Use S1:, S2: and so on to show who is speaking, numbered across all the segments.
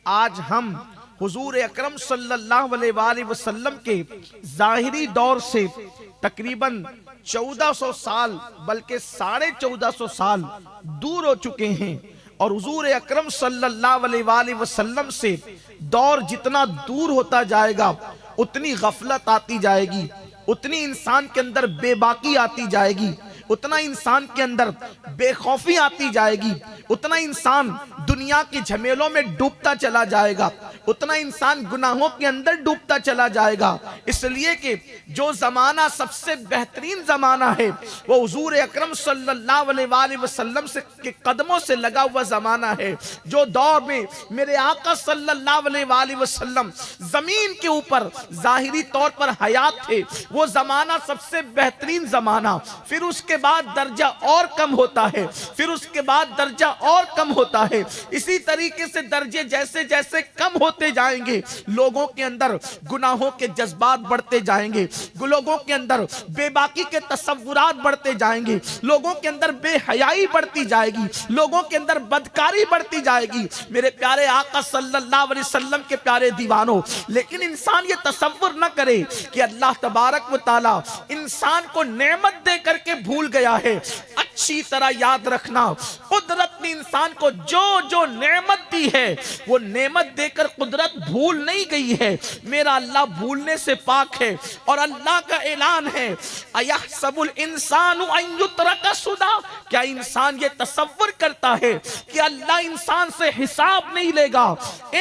S1: آج ہم حضور اکرم صلی اللہ علیہ وآلہ وسلم کے ظاہری دور سے تقریباً 1400 سال بلکہ 1450 سال دور ہو چکے ہیں، اور حضور اکرم صلی اللہ علیہ وآلہ وسلم سے دور جتنا دور ہوتا جائے گا اتنی غفلت آتی جائے گی، اتنی انسان کے اندر بے باکی آتی جائے گی، اتنا انسان کے اندر بے خوفی آتی جائے گی، اتنا انسان دنیا کی جھمیلوں میں ڈوبتا چلا جائے گا، اتنا انسان گناہوں کے اندر ڈوبتا چلا جائے گا۔ اس لیے کہ جو زمانہ سب سے بہترین زمانہ ہے وہ حضور اکرم صلی اللہ علیہ وآلہ وسلم کے قدموں سے لگا ہوا زمانہ ہے۔ جو دور میں میرے آقا صلی اللہ علیہ وآلہ وسلم زمین کے اوپر ظاہری طور پر حیات تھے، وہ زمانہ سب سے بہترین زمانہ۔ پھر اس کے بعد درجہ اور کم ہوتا ہے، پھر اس کے بعد درجہ اور کم ہوتا ہے۔ اسی طریقے سے درجے جیسے جیسے کم ہوتے جائیں گے، لوگوں کے اندر گناہوں کے جذبات بڑھتے جائیں گے، لوگوں کے اندر بے باکی کے تصورات بڑھتے جائیں گے، لوگوں کے اندر بے حیائی بڑھتی جائے گی، لوگوں کے اندر بدکاری بڑھتی جائے گی۔ میرے پیارے آقا صلی اللہ علیہ وسلم کے پیارے دیوانوں، لیکن انسان یہ تصور نہ کرے کہ اللہ تبارک و تعالی انسان کو نعمت دے کر کے بھول گیا ہے۔ اچھی طرح یاد رکھنا، قدرت نے انسان کو جو نعمت دی ہے وہ نعمت دے کر قدرت بھول نہیں گئی ہے۔ میرا اللہ بھولنے سے پاک ہے، اور اللہ کا اعلان ہے اَيَحْسَبُ الْإِنسَانُ أَن يُتْرَكَ سُدًى، کیا انسان یہ تصور کرتا ہے کہ اللہ انسان سے حساب نہیں لے گا؟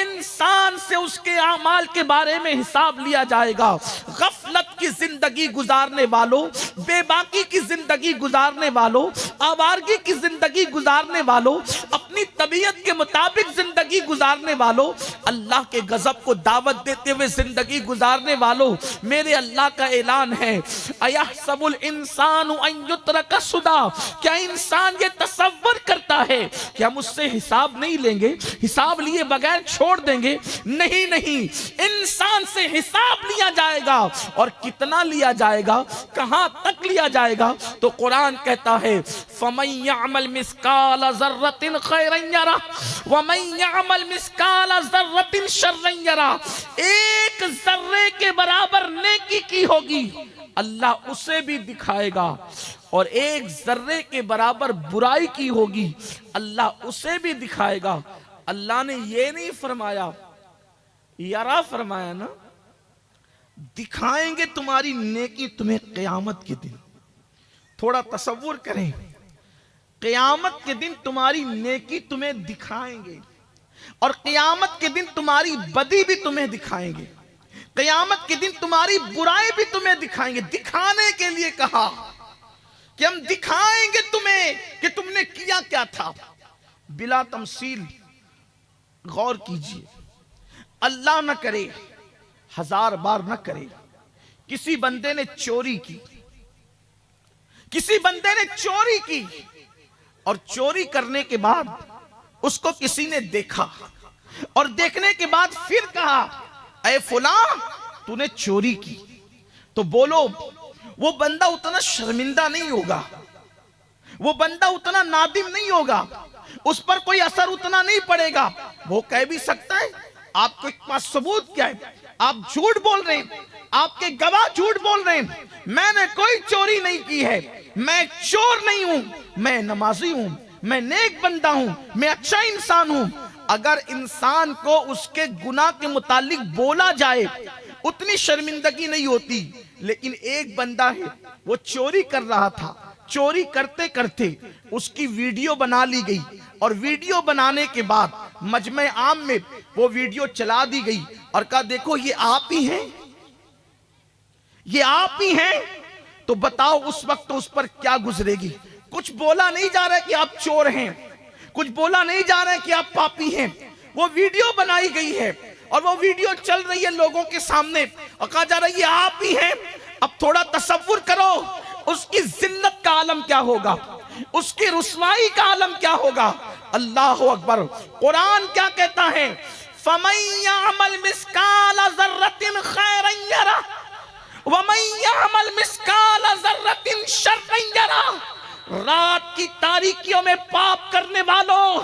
S1: انسان سے اس کے اعمال کے بارے میں حساب لیا جائے گا۔ غفلت کی زندگی گزارنے والوں، بے باکی کی زندگی گزارنے والوں، آوارگی کی زندگی گزارنے والوں، اپنی طبیعت کے مطابق زندگی گزارنے والوں، اللہ کے غضب کو دعوت دیتے ہوئے زندگی گزارنے والوں، میرے اللہ کا اعلان ہے اَيَحْسَبُ الْإِنسَانُ أَن يُتْرَكَ سُدًى، کیا انسان یہ تصور کرتا ہے کہ ہم اس سے حساب نہیں لیں گے، حساب لیے بغیر چھوڑ دیں گے؟ نہیں نہیں، انسان سے حساب لیا جائے گا، اور کتنا لیا جائے گا، کہاں تک لیا جائے گا؟ تو قرآن کہتا ہے فَمَن يَعْمَلْ مِثْقَالَ ذَرَّةٍ خَيْرًا يَرَهُ وَمَن يَعْمَلْ مِثْقَالَ ذَرَّةٍ شَرًّا يَرَهُ، ایک ذرے کے برابر نیکی کی ہوگی اللہ اسے بھی دکھائے گا، اور ایک ذرے کے برابر برائی کی ہوگی اللہ اسے بھی دکھائے گا۔ اللہ نے یہ نہیں فرمایا، یرا فرمایا نا، دکھائیں گے تمہاری نیکی تمہیں قیامت کے دن۔ تھوڑا تصور کریں، قیامت کے دن تمہاری نیکی تمہیں دکھائیں گے، اور قیامت کے دن تمہاری بدی بھی تمہیں دکھائیں گے، قیامت کے دن تمہاری برائی بھی تمہیں دکھائیں گے۔ دکھانے کے لیے کہا کہ ہم دکھائیں گے تمہیں کہ تم نے کیا کیا تھا۔ بلا تمثیل غور کیجئے، اللہ نہ کرے، ہزار بار نہ کرے، کسی بندے نے چوری کی، کسی بندے نے چوری کی، اور چوری کرنے کے بعد اس کو کسی نے دیکھا، اور دیکھنے کے بعد پھر کہا اے فلاں تو نے چوری کی، تو بولو وہ بندہ اتنا شرمندہ نہیں ہوگا، وہ بندہ اتنا نادم نہیں ہوگا، اس پر کوئی اثر اتنا نہیں پڑے گا۔ وہ کہہ بھی سکتا ہے آپ کے پاس ثبوت کیا ہے، آپ جھوٹ بول رہے ہیں، آپ کے گواہ جھوٹ بول رہے ہیں، میں نے کوئی چوری نہیں کی ہے، میں چور نہیں ہوں، میں نمازی ہوں، میں نیک بندہ ہوں، میں اچھا انسان ہوں۔ اگر انسان کو اس کے گناہ کے متعلق بولا جائے اتنی شرمندگی نہیں ہوتی، لیکن ایک بندہ ہے وہ چوری کر رہا تھا، چوری کرتے کرتے اس کی ویڈیو بنا لی گئی، اور ویڈیو بنانے کے بعد مجمع عام میں وہ ویڈیو چلا دی گئی، اور کہا دیکھو یہ آپ ہی ہیں، یہ آپ ہی ہیں، تو بتاؤ اس وقت اس پر کیا گزرے گی؟ کچھ بولا نہیں جا رہا ہے کہ آپ چور ہیں، کچھ بولا نہیں جا رہا ہے کہ آپ پاپی ہیں، وہ ویڈیو بنائی گئی ہے، اور وہ ویڈیو چل رہی ہے لوگوں کے سامنے، اور کہا جا رہا ہے یہ آپ ہی ہیں۔ اب تھوڑا تصور کرو اس کی ذلت کا عالم کیا ہوگا، اس کی رسوائی کا عالم کیا ہوگا۔ اللہ اکبر۔ قرآن کیا کہتا ہے فَمَن يَعْمَلْ مِثْقَالَ ذَرَّةٍ خَيْرًا يَرَهُ وَمَن يَعْمَلْ مِثْقَالَ ذَرَّةٍ شَرًّا يَرَهُ۔ رات کی تاریکیوں میں پاپ کرنے والوں،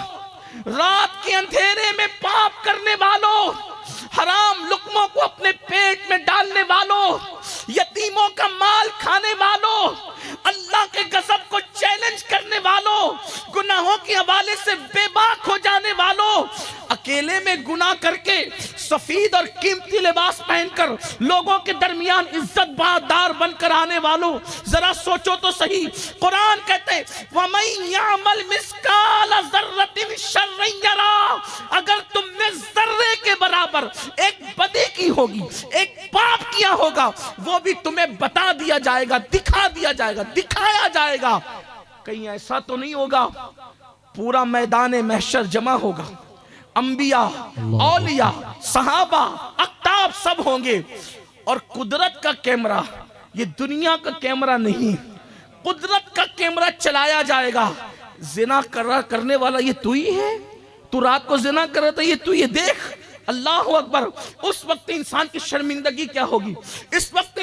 S1: رات کے اندھیرے میں پاپ کرنے والوں، گلے میں گناہ کر کے سفید اور قیمتی لباس پہن کر لوگوں کے درمیان عزت بادار بن کر آنے والوں، ذرا سوچو تو صحیح، قرآن کہتے ہیں وَمَن يَعْمَلْ مِثْقَالَ ذَرَّةٍ شَرًّا يَرَهُ، اگر تم نے ذرے کے برابر ایک بدی کی ہوگی، ایک پاپ کیا ہوگا، وہ بھی تمہیں بتا دیا جائے گا، دکھا دیا جائے گا، دکھایا جائے گا۔ کہیں ایسا تو نہیں ہوگا پورا میدان محشر جمع ہوگا، انبیاء، اولیاء، صحابہ، اقطاب سب ہوں گے، اور قدرت کا کیمرہ، یہ دنیا کا کیمرہ نہیں، قدرت کا کیمرہ چلایا جائے گا۔ زنا کرنے والا یہ تو ہی ہے، تو رات کو زنا کر رہا تھا، یہ تو یہ دیکھ، اللہ اکبر۔ اس وقت انسان کی شرمندگی کیا ہوگی، اس وقت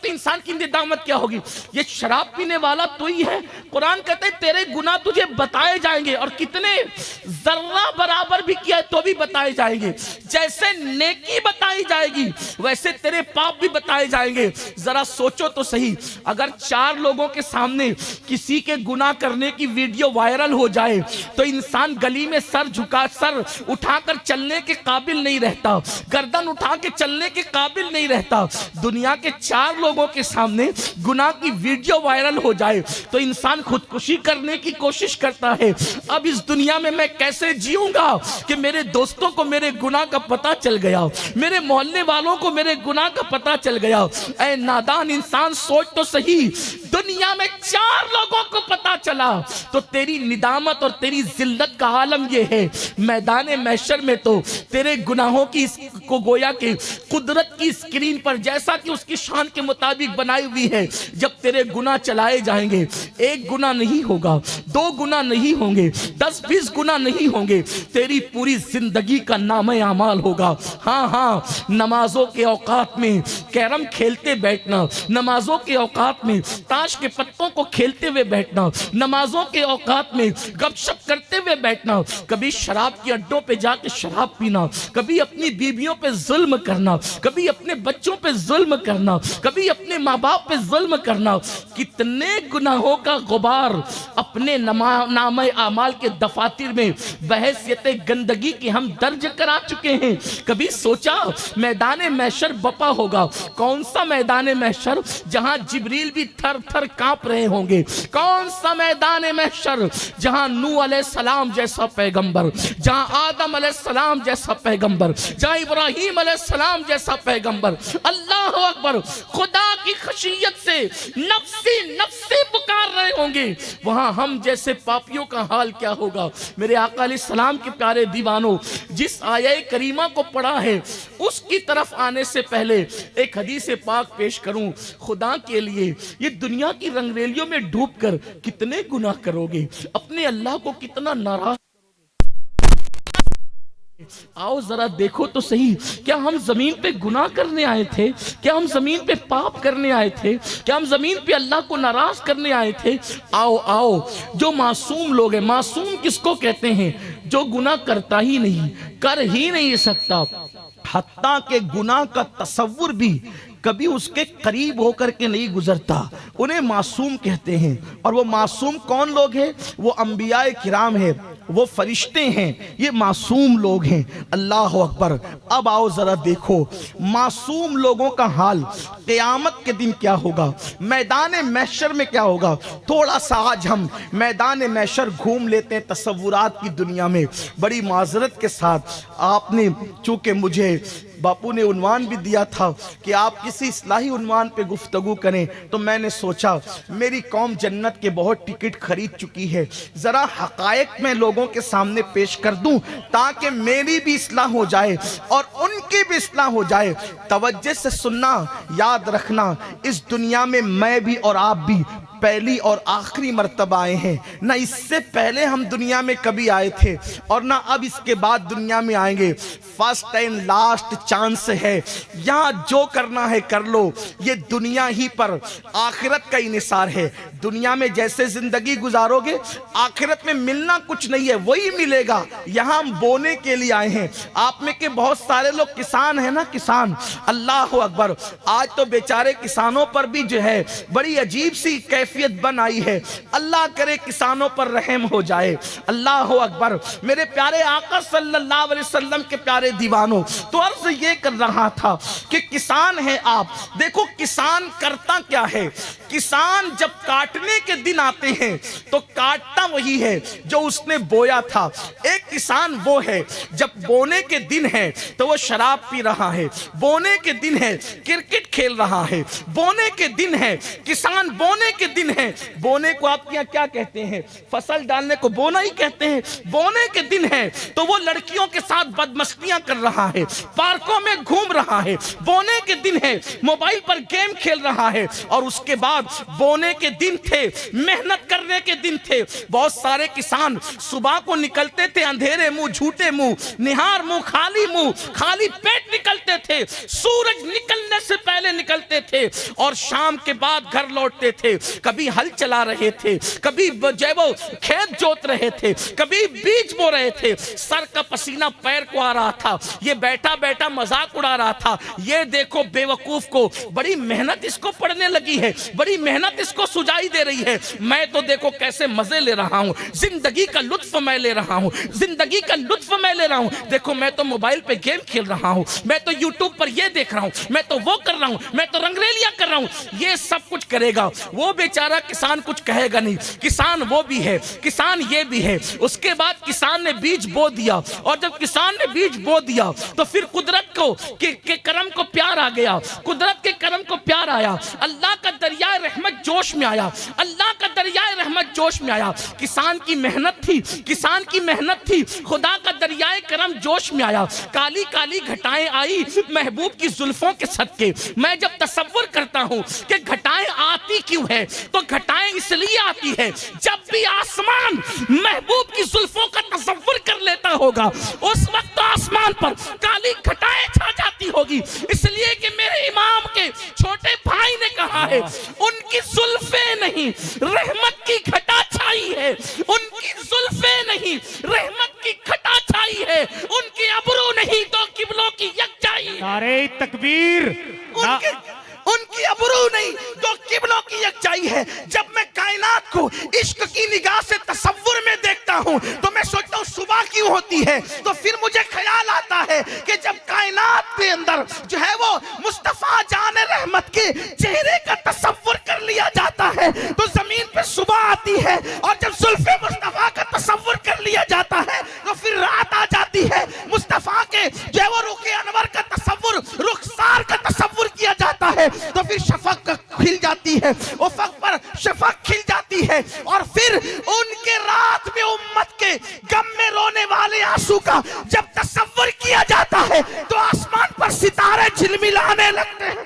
S1: انسان کی ندامت کیا ہوگی، یہ شراب پینے والا تو ہی ہے۔ قرآن کہتے ہیں تیرے گناہ تجھے بتائے جائیں گے، اور کتنے، ذرہ برابر بھی کیا ہے تو بھی بتائے جائیں گے۔ جیسے نیکی بتائی جائے گی ویسے تیرے پاپ بھی بتائے جائیں گے۔ ذرا سوچو تو صحیح، اگر 4 لوگوں کے سامنے کسی کے گناہ کرنے کی ویڈیو وائرل ہو جائے تو انسان گلی میں سر اٹھا کر چلنے کے قابل نہیں رہتا، گردن اٹھا کے چلنے کے قابل نہیں رہتا۔ دنیا کے 4 لوگوں کے سامنے گناہ کی ویڈیو وائرل ہو جائے تو انسان خودکشی کرنے کی کوشش کرتا ہے۔ اب اس دنیا میں کیسے جیوں گا کہ میرے دوستوں کو میرے گناہ کا پتہ چل گیا، میرے محلے والوں کو میرے گناہ کا پتہ چل گیا۔ اے نادان انسان سوچ تو صحیح، دنیا میں 4 لوگوں کو پتہ چلا تو تیری ندامت اور تیری ذلت کا عالم یہ ہے۔ میدان محشر میں تو تیرے گناہوں کی کو گویا کہ قدرت کی اسکرین پر جیسا کہ اس کی شان کے مطابق بنائی ہوئی ہے، جب تیرے گناہ چلائے جائیں گے، 1 گناہ نہیں ہوگا، 2 گناہ نہیں ہوں گے، 10-20 گناہ نہیں ہوں گے، تیری پوری زندگی کا نامہ اعمال ہوگا۔ ہاں، نمازوں کے اوقات میں کیرم کھیلتے بیٹھنا، نمازوں کے اوقات میں تاش کے پتوں کو کھیلتے ہوئے بیٹھنا، نمازوں کے اوقات میں گپ شپ کرتے ہوئے بیٹھنا، کبھی شراب کے اڈوں پہ جا کے شراب پینا، کبھی اپنی بیویوں پہ ظلم کرنا، کبھی اپنے بچوں پہ ظلم کرنا، کبھی اپنے ماں باپ پہ ظلم کرنا، کتنے گناہوں کا غبار اپنے نامہ اعمال کے دفاتر میں بحیثیت گندگی کے ہم درج کرا چکے ہیں۔ کبھی سوچا میدان محشر بپا ہوگا؟ کون سا میدان محشر جہاں جبریل بھی تھر تھر کانپ رہے ہوں گے؟ کون سا میدان محشر جہاں نوح علیہ السلام جیسا پیغمبر، جہاں آدم علیہ السلام جیسا پیغمبر، جہاں ابراہیم علیہ السلام جیسا پیغمبر، اللہ اکبر، خدا کی خشیت سے نفسی نفسی پکار رہے ہوں گے، وہاں ہم جیسے پاپیوں کا حال کیا ہوگا؟ میرے آقا علیہ السلام کے پیارے دیوانوں، جس آیہ کریمہ کو پڑھا ہے اس کی طرف آنے سے پہلے ایک حدیث پاک پیش کروں۔ خدا کے لیے یہ دنیا کی رنگریلیوں میں ڈوب کر کتنے گناہ کرو گے، اپنے اللہ کو کتنا ناراض۔ آؤ ذرا دیکھو تو صحیح، کیا ہم زمین پہ گناہ کرنے آئے تھے؟ کیا ہم زمین پہ پاپ کرنے آئے تھے؟ کیا ہم زمین پہ اللہ کو ناراض کرنے آئے تھے؟ آؤ جو معصوم لوگ ہیں، معصوم کس کو کہتے ہیں؟ جو گناہ کرتا ہی نہیں، کر ہی نہیں سکتا، حتیٰ کہ گناہ کا تصور بھی کبھی اس کے قریب ہو کر کے نہیں گزرتا، انہیں معصوم کہتے ہیں۔ اور وہ معصوم کون لوگ ہیں؟ وہ انبیاء کرام ہیں، وہ فرشتے ہیں، یہ معصوم لوگ ہیں۔ اللہ اکبر۔ اب آؤ ذرا دیکھو معصوم لوگوں کا حال قیامت کے دن کیا ہوگا، میدان محشر میں کیا ہوگا۔ تھوڑا سا آج ہم میدان محشر گھوم لیتے ہیں تصورات کی دنیا میں۔ بڑی معذرت کے ساتھ آپ نے، چونکہ مجھے باپو نے عنوان بھی دیا تھا کہ آپ کسی اصلاحی عنوان پہ گفتگو کریں، تو میں نے سوچا میری قوم جنت کے بہت ٹکٹ خرید چکی ہے، ذرا حقائق میں لوگوں کے سامنے پیش کر دوں تاکہ میری بھی اصلاح ہو جائے اور ان کی بھی اصلاح ہو جائے۔ توجہ سے سننا، یاد رکھنا، اس دنیا میں میں بھی اور آپ بھی پہلی اور آخری مرتبہ آئے ہیں، نہ اس سے پہلے ہم دنیا میں کبھی آئے تھے اور نہ اب اس کے بعد دنیا میں آئیں گے۔ فرسٹ اینڈ لاسٹ چانس ہے، یہاں جو کرنا ہے کر لو، یہ دنیا ہی پر آخرت کا انحصار ہے۔ دنیا میں جیسے زندگی گزارو گے آخرت میں ملنا کچھ نہیں ہے، وہی ملے گا۔ یہاں ہم بونے کے لیے آئے ہیں۔ آپ میں کہ بہت سارے لوگ کسان ہیں نا، کسان، اللہ اکبر، آج تو بیچارے کسانوں پر بھی جو ہے بڑی عجیب سی کیفیت کیفیت بن آئی ہے۔ اللہ کرے کسانوں پر رحم ہو جائے۔ اللہ اکبر۔ میرے پیارے آقا صلی اللہ علیہ وسلم کے پیارے دیوانوں، تو عرض یہ کر رہا تھا کہ کسان ہیں آپ، دیکھو کسان کرتا کیا ہے؟ کسان جب کاٹنے کے دن آتے ہیں تو کاٹتا وہی ہے جو اس نے بویا تھا۔ ایک کسان وہ ہے جب بونے کے دن ہے تو وہ شراب پی رہا ہے، بونے کے دن ہے کرکٹ کھیل رہا ہے، بونے کے دن ہے کسان، بونے کے دن ہے، بونے کو آپ یہاں کیا کہتے ہیں؟ فصل ڈالنے کو بونا ہی کہتے ہیں۔ بونے کے دن ہے تو وہ لڑکیوں کے ساتھ بدمستیاں کر رہا ہے، پارکوں میں گھوم رہا ہے۔ بونے کے دن ہے موبائل پر گیم کھیل رہا ہے۔ اور اس کے بعد بونے کے دن تھے، محنت کرنے کے دن تھے۔ بہت سارے کسان صبح کو نکلتے تھے اندھیرے منہ، جھوٹے منہ، نہار منہ، خالی پیٹ نکلتے تھے، سورج نکلنے سے پہلے نکلتے تھے اور شام کے بعد گھر لوٹتے تھے۔ کبھی ہل چلا رہے تھے، کبھی وہ کھیت جوت رہے تھے، کبھی بیج بو رہے تھے، سر کا پسینہ پیر کو آ رہا تھا، یہ بیٹھا بیٹھا مذاق اڑا رہا تھا، یہ دیکھو بے وقوف کو بڑی محنت اس کو پڑھنے لگی ہے، بڑی محنت اس کو سجائی دے رہی ہے، میں تو دیکھو کیسے مزے لے رہا ہوں، زندگی کا لطف میں لے رہا ہوں، زندگی کا لطف میں لے رہا ہوں، دیکھو میں تو موبائل پہ گیم کھیل رہا ہوں، میں تو یوٹیوب پر یہ دیکھ رہا ہوں، میں تو وہ کر رہا ہوں، میں تو رنگریلیاں کر رہا ہوں۔ یہ سب کچھ کرے گا، وہ بیچارہ کسان کچھ کہے گا نہیں، کسان وہ بھی ہے، کسان یہ بھی ہے۔ اس کے بعد کسان نے بیج بو دیا، اور جب کسان نے بیج بو دیا تو پھر قدرت کو کے کرم کو پیار آ گیا، قدرت کے کرم کو پیار آیا، اللہ کا دریائے رحمت جوش میں آیا، اللہ کا دریائے رحمت جوش میں آیا۔ کسان کی محنت تھی، کسان کی محنت تھی، خدا کا دریائے کرم جوش میں آیا۔ کالی کالی گھٹائیں آئی محبوب کی زلفوں کے صدقے۔ میں جب تصور کرتا ہوں کہ گھٹائیں آتی کیوں ہے تو گھٹائیں اس لیے آتی ہے، جب بھی آسمان محبوب کی زلفوں کا تصور کر لیتا ہوگا اس وقت آسمان پر کالی گھٹائیں چھا جاتی ہوگی، اس لیے کہ میرے امام کے چھوٹے بھائی نے کہا ہے ان کی زلفیں نہیں رحمت کی گھٹا چھائی ہے، ان کی زلفیں نہیں رحمت کی گھٹا چھائی ہے، ان کی ابرو نہیں تو قبلوں کی یکجائی ہے۔
S2: نعرہ تکبیر۔
S1: ان کی ابرو نہیں تو قبلوں کی یکجائی ہے۔ جب میں کائنات کو عشق کی نگاہ سے تصور میں دیکھتا ہوں تو میں سوچتا ہوں صبح کیوں ہوتی ہے، تو پھر مجھے خیال آتا ہے کہ جب کائنات کے اندر جو ہے وہ مصطفیٰ جان رحمت کے چہرے کا تصور کر لیا جاتا ہے تو زمین پہ صبح آتی ہے، اور جب زلف مصطفیٰ کا تصور کر لیا جاتا ہے تو پھر رات آ جاتی ہے۔ مصطفیٰ کے جو ہے وہ رخ انور کا تصور، رخسار کا تصور کیا جاتا ہے تو پھر شفق کھل جاتی ہے، افق پر شفق کھل جاتی ہے، اور پھر ان کے رات میں امت کے غم میں رونے والے آنسو کا جب تصور کیا جاتا ہے تو آسمان پر ستارے جھلملانے لگتے ہیں،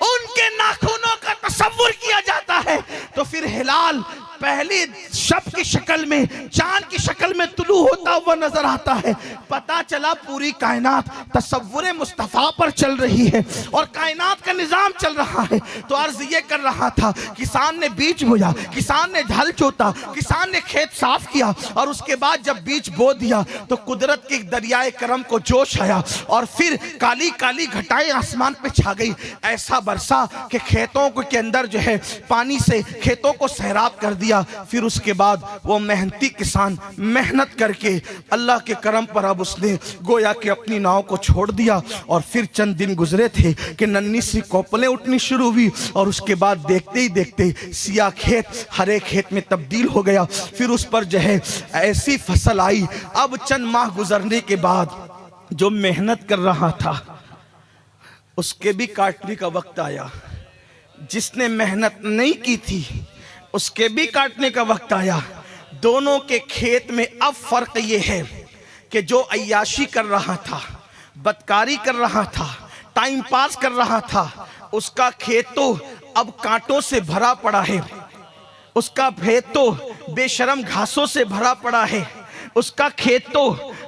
S1: ان کے ناخنوں کا تصور کیا جاتا ہے تو پھر ہلال پہلی شب کی شکل میں، چاند کی شکل میں طلوع ہوتا ہوا نظر آتا ہے۔ پتا چلا پوری کائنات تصور مصطفیٰ پر چل رہی ہے اور کائنات کا نظام چل رہا ہے۔ تو عرض یہ کر رہا تھا، کسان نے بیج بویا، کسان نے ہل جوتا، کسان نے کھیت صاف کیا، اور اس کے بعد جب بیج بو دیا تو قدرت کے دریائے کرم کو جوش آیا، اور پھر کالی کالی گھٹائیں آسمان پہ چھا گئی، ایسا برسا کہ کھیتوں کے اندر جو ہے پانی سے کھیتوں کو سیراب کر دیا۔ پھر اس کے بعد وہ محنتی کسان محنت کر کے اللہ کے کرم پر اب اس نے گویا کہ اپنی ناؤ کو چھوڑ دیا، اور پھر چند دن گزرے تھے کہ ننھی سی کوپلیں اٹھنی شروع ہوئی، اور اس کے بعد دیکھتے ہی دیکھتے سیاہ کھیت ہرے کھیت میں تبدیل ہو گیا۔ پھر اس پر جو ہے ایسی فصل آئی۔ اب چند ماہ گزرنے کے بعد جو محنت کر رہا تھا اس کے بھی کاٹنے کا وقت آیا، جس نے محنت نہیں کی تھی اس کے بھی کاٹنے کا وقت آیا۔ دونوں کے کھیت میں اب فرق یہ ہے کہ جو عیاشی کر رہا تھا، بدکاری کر رہا تھا، ٹائم پاس کر رہا تھا، اس کا کھیت تو اب کانٹوں سے بھرا پڑا ہے، اس کا کھیت تو بے شرم گھاسوں سے بھرا پڑا ہے، اس کا کھیت تو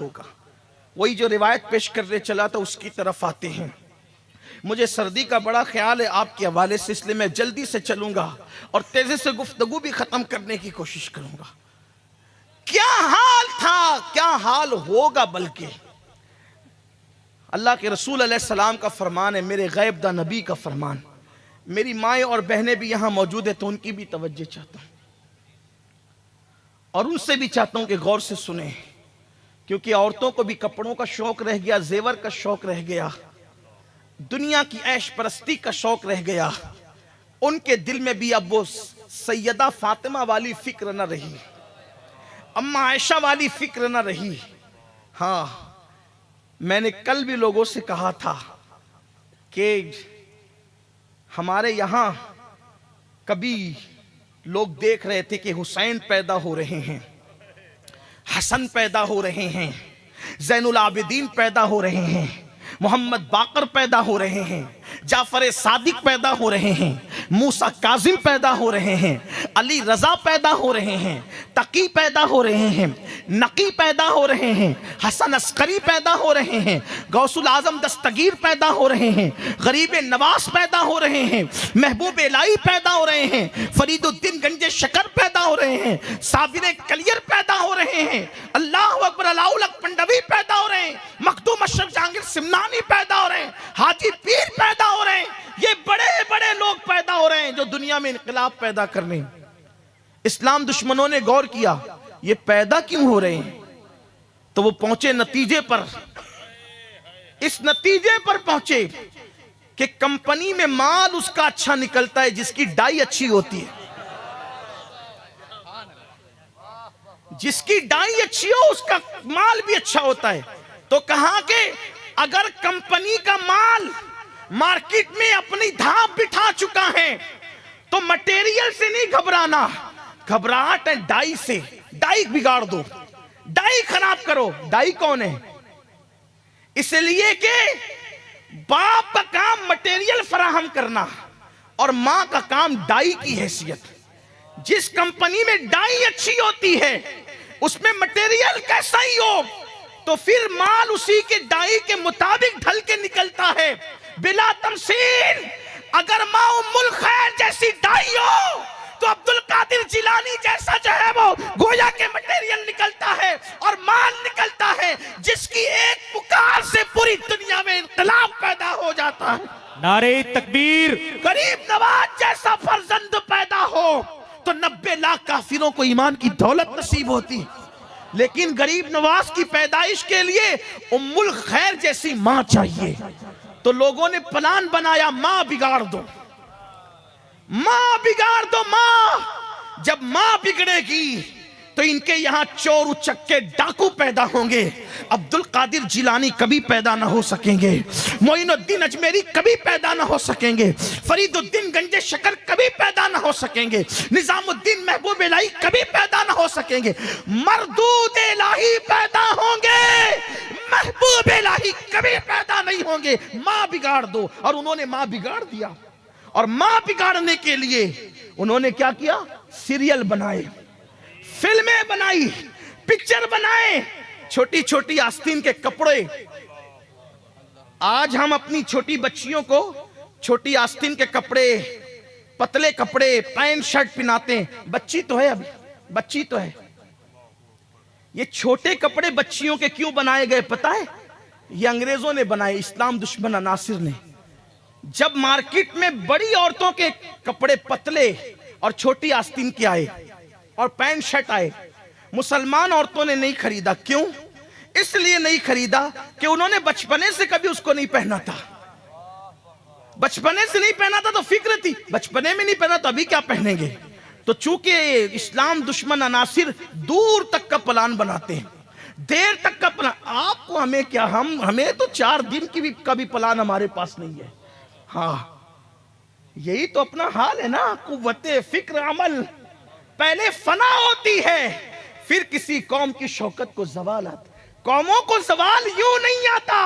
S1: ہوگا. وہی جو روایت پیش کرنے چلا تھا اس کی طرف آتے ہیں. مجھے سردی کا بڑا خیال ہے آپ کے حوالے سے، اس لیے میں جلدی سے چلوں گا اور تیزی سے گفتگو بھی ختم کرنے کی کوشش کروں گا. کیا حال تھا، کیا حال ہوگا، بلکہ اللہ کے رسول علیہ السلام کا فرمان ہے، میرے غیب دہ نبی کا فرمان. میری مائیں اور بہنیں بھی یہاں موجود ہیں تو ان کی بھی توجہ چاہتا ہوں اور ان سے بھی چاہتا ہوں کہ غور سے سنیں، کیونکہ عورتوں کو بھی کپڑوں کا شوق رہ گیا، زیور کا شوق رہ گیا، دنیا کی عیش پرستی کا شوق رہ گیا. ان کے دل میں بھی اب وہ سیدہ فاطمہ والی فکر نہ رہی، اما عائشہ والی فکر نہ رہی. ہاں، میں نے کل بھی لوگوں سے کہا تھا کہ ہمارے یہاں کبھی لوگ دیکھ رہے تھے کہ حسین پیدا ہو رہے ہیں، حسن پیدا ہو رہے ہیں، زین العابدین پیدا ہو رہے ہیں، محمد باقر پیدا ہو رہے ہیں، جعفر صادق پیدا ہو رہے ہیں، موسیٰ کاظم پیدا ہو رہے ہیں، علی رضا پیدا ہو رہے ہیں، تقی پیدا ہو رہے ہیں، نقی پیدا ہو رہے ہیں، حسن عسکری پیدا ہو رہے ہیں، غوث العظم دستگیر پیدا ہو رہے ہیں، غریب نواز پیدا ہو رہے ہیں، محبوب الہی پیدا ہو رہے ہیں، فرید الدین گنج شکر پیدا ہو رہے ہیں، صابر کلیر پیدا ہو رہے ہیں، اللہ اکبر، علاؤلک پنڈوی پیدا ہو رہے ہیں، مخدوم اشرف جہانگیر سمنانی پیدا ہو رہے ہیں، حاجی پیر پیدا ہو رہے ہیں. یہ بڑے بڑے لوگ پیدا ہو رہے ہیں جو دنیا میں انقلاب پیدا کرنے. اسلام دشمنوں نے غور کیا یہ پیدا کیوں ہو رہے ہیں، تو وہ پہنچے نتیجے پر، اس نتیجے پر پہنچے کہ کمپنی میں مال اس کا اچھا نکلتا ہے جس کی ڈائی اچھی ہوتی ہے. جس کی ڈائی اچھی ہو اس کا مال بھی اچھا ہوتا ہے. تو کہا کہ اگر کمپنی کا مال مارکیٹ میں اپنی دھاپ بٹھا چکا ہے تو مٹیریل سے نہیں گھبرانا، گھبراہٹ ہے ڈائی سے. ڈائی بگاڑ دو، ڈائی خراب کرو. ڈائی کون ہے؟ اس لیے کہ باپ کا کام مٹیریل فراہم کرنا اور ماں کا کام ڈائی کی حیثیت. جس کمپنی میں ڈائی اچھی ہوتی ہے اس میں مٹیریل کیسا ہی ہو تو پھر مال اسی کے ڈائی کے مطابق ڈھل کے نکلتا ہے بلا تمثیل. اگر ماں ام الخیر جیسی ڈائی ہو تو عبدالقادر جیلانی جیسا جو ہے وہ گویا کے مٹیریل نکلتا ہے اور مال نکلتا ہے جس کی ایک پکار سے پوری دنیا میں انقلاب پیدا ہو جاتا ہے.
S2: نعرہ تکبیر.
S1: غریب نواز جیسا فرزند پیدا ہو تو 90 لاکھ کافروں کو ایمان کی دولت نصیب ہوتی، لیکن غریب نواز کی پیدائش کے لیے ام الخیر جیسی ماں چاہیے. تو لوگوں نے پلان بنایا ماں بگاڑ دو، ماں بگاڑ دو. ماں جب ماں بگڑے گی تو ان کے یہاں چور اچکے ڈاکو پیدا ہوں گے. عبدالقادر جیلانی کبھی پیدا نہ ہو سکیں گے، معین الدین اجمیری کبھی پیدا نہ ہو سکیں گے، فرید الدین گنج شکر کبھی پیدا نہ ہو سکیں گے، نظام الدین محبوب الہی کبھی پیدا نہ ہو سکیں گے. مردود الہی پیدا ہوں گے، محبوب الہی کبھی پیدا نہیں ہوں گے. ماں بگاڑ دو. اور انہوں نے ماں بگاڑ دیا. اور ماں بگاڑنے کے لیے انہوں نے کیا کیا؟ سیریل بنائے، فلمیں بنائی، پکچر بنائے، چھوٹی چھوٹی آستین کے کپڑے. آج ہم اپنی چھوٹی بچیوں کو چھوٹی آستین کے کپڑے، پتلے کپڑے، پینٹ شرٹ پہناتے ہیں. بچی تو ہے، ابھی بچی تو ہے. یہ چھوٹے کپڑے بچیوں کے کیوں بنائے گئے پتہ ہے؟ یہ انگریزوں نے بنائے، اسلام دشمن عناصر نے. جب مارکیٹ میں بڑی عورتوں کے کپڑے پتلے اور چھوٹی آستین کے آئے اور پینٹ شرٹ آئے، مسلمان عورتوں نے نہیں خریدا. کیوں؟ اس لیے نہیں خریدا کہ انہوں نے بچپنے سے کبھی اس کو نہیں پہنا تھا. بچپنے سے نہیں پہنا تھا تو فکر تھی، بچپنے میں نہیں پہنا تو ابھی کیا پہنیں گے. تو چونکہ اسلام دشمن عناصر دور تک کا پلان بناتے ہیں، دیر تک کا پلان. آپ کو ہمیں کیا، ہمیں تو 4 دن کی بھی کبھی پلان ہمارے پاس نہیں ہے. ہاں یہی تو اپنا حال ہے نا. قوت فکر عمل پہلے فنا ہوتی ہے پھر کسی قوم کی شوکت کو زوال آتا. قوموں کو زوال یوں نہیں آتا.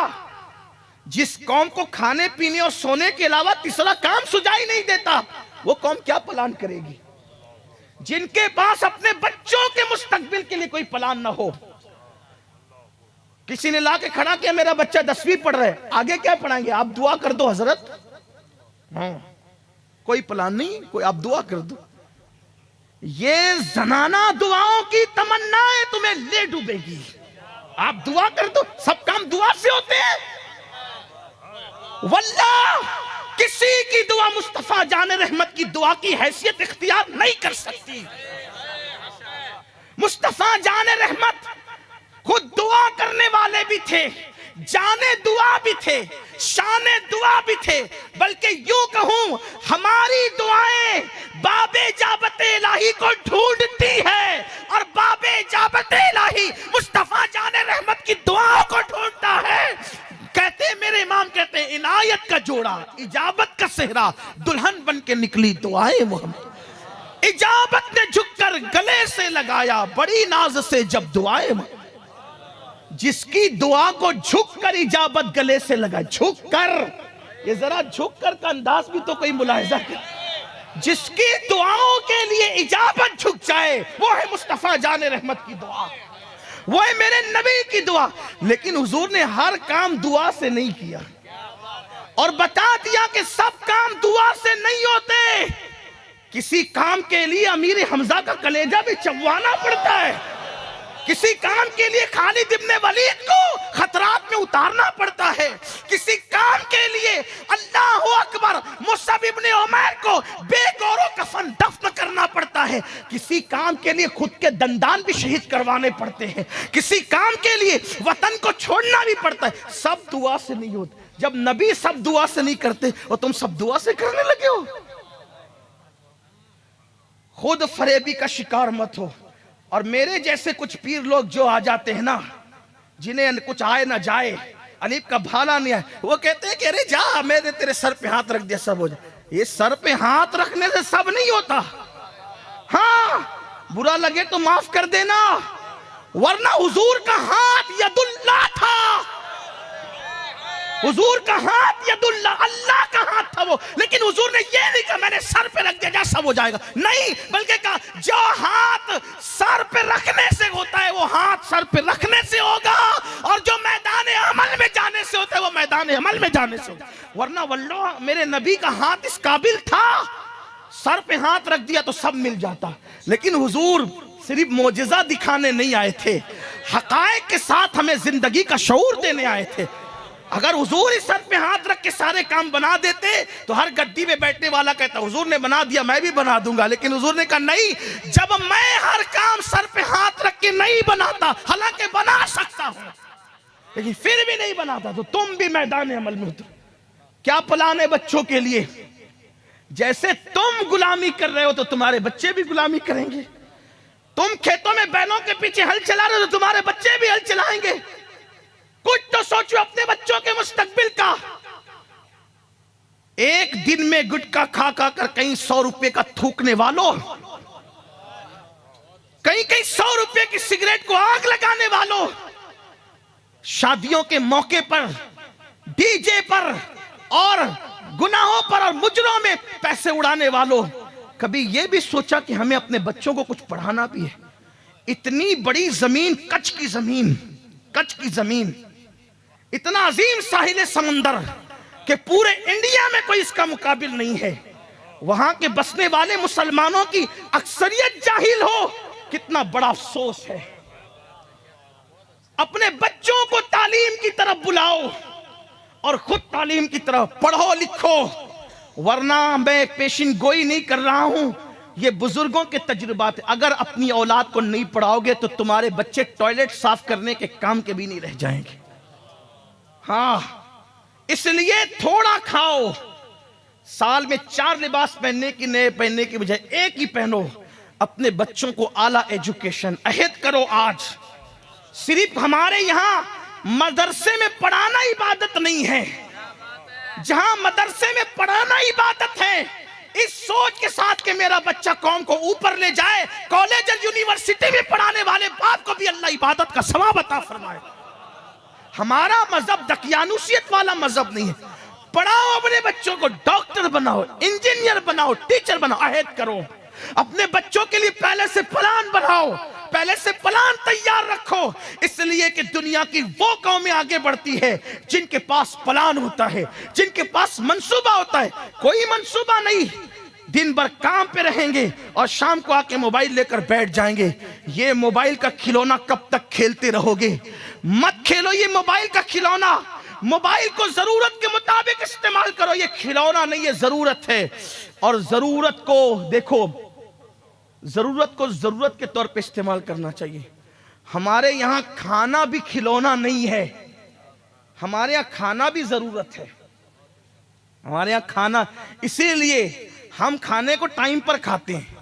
S1: جس قوم کو کھانے پینے اور سونے کے علاوہ تیسرا کام سجائی نہیں دیتا وہ قوم کیا پلان کرے گی؟ جن کے پاس اپنے بچوں کے مستقبل کے لیے کوئی پلان نہ ہو، کسی نے لا کے کھڑا کیا میرا بچہ 10ویں پڑھ رہا ہے, آگے کیا پڑھائیں گے؟ آپ دعا کر دو حضرت. ہاں کوئی پلان نہیں, کوئی آپ دعا کر دو. یہ زنانہ دعاؤں کی تمنائیں تمہیں لے ڈوبے گی. آپ دعا کر دو, سب کام دعا سے ہوتے ہیں. واللہ کسی کی دعا مصطفیٰ جان رحمت کی دعا کی حیثیت اختیار نہیں کر سکتی. مصطفیٰ جان رحمت خود دعا کرنے والے بھی تھے, جانے دعا بھی تھے, شان دعا بھی تھے, بلکہ یوں کہوں ہماری دعائیں باب اجابت الہی کو ڈھونڈتی ہے, اور باب اجابت الہی مصطفیٰ جان رحمت کی دعاؤں کو ڈھونڈتا ہے. کہتے میرے امام کہتے عنایت کا جوڑا, اجابت کا صحرا, دلہن بن کے نکلی دعائیں محمد. اجابت نے جھک کر گلے سے لگایا بڑی ناز سے جب دعائیں محمد. جس کی دعا کو جھک کر اجابت گلے سے لگا, جھک کر, یہ ذرا جھک کر کا انداز بھی تو کوئی ملاحظہ کرے. جس کی دعاؤں کے لیے اجابت جھک جائے وہ ہے مصطفیٰ جان رحمت کی دعا, وہ ہے میرے نبی کی دعا. لیکن حضور نے ہر کام دعا سے نہیں کیا, اور بتا دیا کہ سب کام دعا سے نہیں ہوتے. کسی کام کے لیے امیر حمزہ کا کلیجہ بھی چبوانا پڑتا ہے, کسی کام کے لیے خالد ابن ولید کو خطرات میں اتارنا پڑتا ہے, کسی کام کے لیے اللہ اکبر مصعب ابن عمیر کو بے گور و کفن دفن کرنا پڑتا ہے, کسی کام کے لیے خود کے دندان بھی شہید کروانے پڑتے ہیں, کسی کام کے لیے وطن کو چھوڑنا بھی پڑتا ہے. سب دعا سے نہیں ہوتے. جب نبی سب دعا سے نہیں کرتے اور تم سب دعا سے کرنے لگے ہو. خود فریبی کا شکار مت ہو. اور میرے جیسے کچھ پیر لوگ جو آ جاتے ہیں نا, جنہیں کچھ آئے نہ جائے, الف کا بھالا نہیں آئے, وہ کہتے ہیں کہ ارے جا میں نے تیرے سر پہ ہاتھ رکھ دیا سب ہو جائے. یہ سر پہ ہاتھ رکھنے سے سب نہیں ہوتا. ہاں برا لگے تو معاف کر دینا, ورنہ حضور کا ہاتھ ید اللہ تھا. حضور کا ہاتھ ید اللہ, اللہ کا ہاتھ تھا وہ. لیکن حضور نے یہ نہیں کہا میں نے سر پہ رکھ دیا جا سب ہو جائے گا, نہیں, بلکہ کہا جو ہاتھ سر پہ رکھنے سے ہوتا ہے وہ ہاتھ سر پہ رکھنے سے ہوگا, اور جو میدان عمل میں جانے سے ہوتا ہے وہ میدان عمل میں جانے سے ہوگا. ورنہ واللہ میرے نبی کا ہاتھ اس قابل تھا, سر پہ ہاتھ رکھ دیا تو سب مل جاتا. لیکن حضور صرف معجزہ دکھانے نہیں آئے تھے, حقائق کے ساتھ ہمیں زندگی کا شعور دینے آئے تھے. اگر حضور اس سر پہ ہاتھ رکھ کے سارے کام بنا دیتے تو ہر گدی میں بیٹھنے والا کہتا حضور نے بنا دیا میں بھی بنا دوں گا. لیکن حضور نے کہا نہیں, جب میں ہر کام سر پہ ہاتھ رکھ کے نہیں بناتا, حالانکہ بنا سکتا ہوں لیکن پھر بھی نہیں بناتا, تو تم بھی میدان عمل میں اترو. کیا پلان ہے بچوں کے لیے؟ جیسے تم غلامی کر رہے ہو تو تمہارے بچے بھی غلامی کریں گے. تم کھیتوں میں بیلوں کے پیچھے ہل چلا رہے ہو تو تمہارے بچے بھی ہل چلائیں گے. کچھ تو سوچو اپنے بچوں کے مستقبل کا. ایک دن میں گٹکا کھا کھا کر کہیں 100 روپے کا تھوکنے والوں, کہیں 100 روپے کی سگریٹ کو آگ لگانے والوں, شادیوں کے موقع پر ڈی جے پر اور گناہوں پر اور مجرموں میں پیسے اڑانے والوں, کبھی یہ بھی سوچا کہ ہمیں اپنے بچوں کو کچھ پڑھانا بھی ہے؟ اتنی بڑی زمین, کچھ کی زمین, اتنا عظیم ساحل سمندر کہ پورے انڈیا میں کوئی اس کا مقابل نہیں ہے. وہاں کے بسنے والے مسلمانوں کی اکثریت جاہل ہو, کتنا بڑا افسوس ہے. اپنے بچوں کو تعلیم کی طرف بلاؤ اور خود تعلیم کی طرف پڑھو لکھو. ورنہ میں پیشن گوئی نہیں کر رہا ہوں, یہ بزرگوں کے تجربات. اگر اپنی اولاد کو نہیں پڑھاؤ گے تو تمہارے بچے ٹوائلٹ صاف کرنے کے کام کے بھی نہیں رہ جائیں گے. ہاں اس لیے تھوڑا کھاؤ, سال میں 4 لباس پہننے کی نئے پہننے کی بجائے ایک ہی پہنو. اپنے بچوں کو اعلیٰ ایجوکیشن عہد کرو. آج صرف ہمارے یہاں مدرسے میں پڑھانا عبادت نہیں ہے, جہاں مدرسے میں پڑھانا عبادت ہے, اس سوچ کے ساتھ کہ میرا بچہ قوم کو اوپر لے جائے, کالج اور یونیورسٹی میں پڑھانے والے باپ کو بھی اللہ عبادت کا ثواب عطا فرمائے. ہمارا مذہب دقیانوسیت والا مذہب نہیں ہے. پڑھاؤ اپنے بچوں کو, ڈاکٹر بناؤ, انجینئر بناؤ, ٹیچر بناؤ, عہد کرو. اپنے بچوں کے لیے پہلے سے پلان بناؤ, پہلے سے پلان تیار رکھو، اس لیے کہ دنیا کی وہ قومیں آگے بڑھتی ہے جن کے پاس پلان ہوتا ہے، جن کے پاس منصوبہ ہوتا ہے۔ کوئی منصوبہ نہیں، دن بھر کام پہ رہیں گے اور شام کو آ کے موبائل لے کر بیٹھ جائیں گے۔ یہ موبائل کا کھلونا کب تک کھیلتے رہو گے؟ مت کھیلو یہ موبائل کا کھلونا، موبائل کو ضرورت کے مطابق استعمال کرو، یہ کھلونا نہیں، یہ ضرورت ہے۔ اور ضرورت کو دیکھو، ضرورت کو ضرورت کے طور پہ استعمال کرنا چاہیے۔ ہمارے یہاں کھانا بھی کھلونا نہیں ہے، ہمارے یہاں کھانا بھی ضرورت ہے۔ ہمارے یہاں کھانا، اسی لیے ہم کھانے کو ٹائم پر کھاتے ہیں،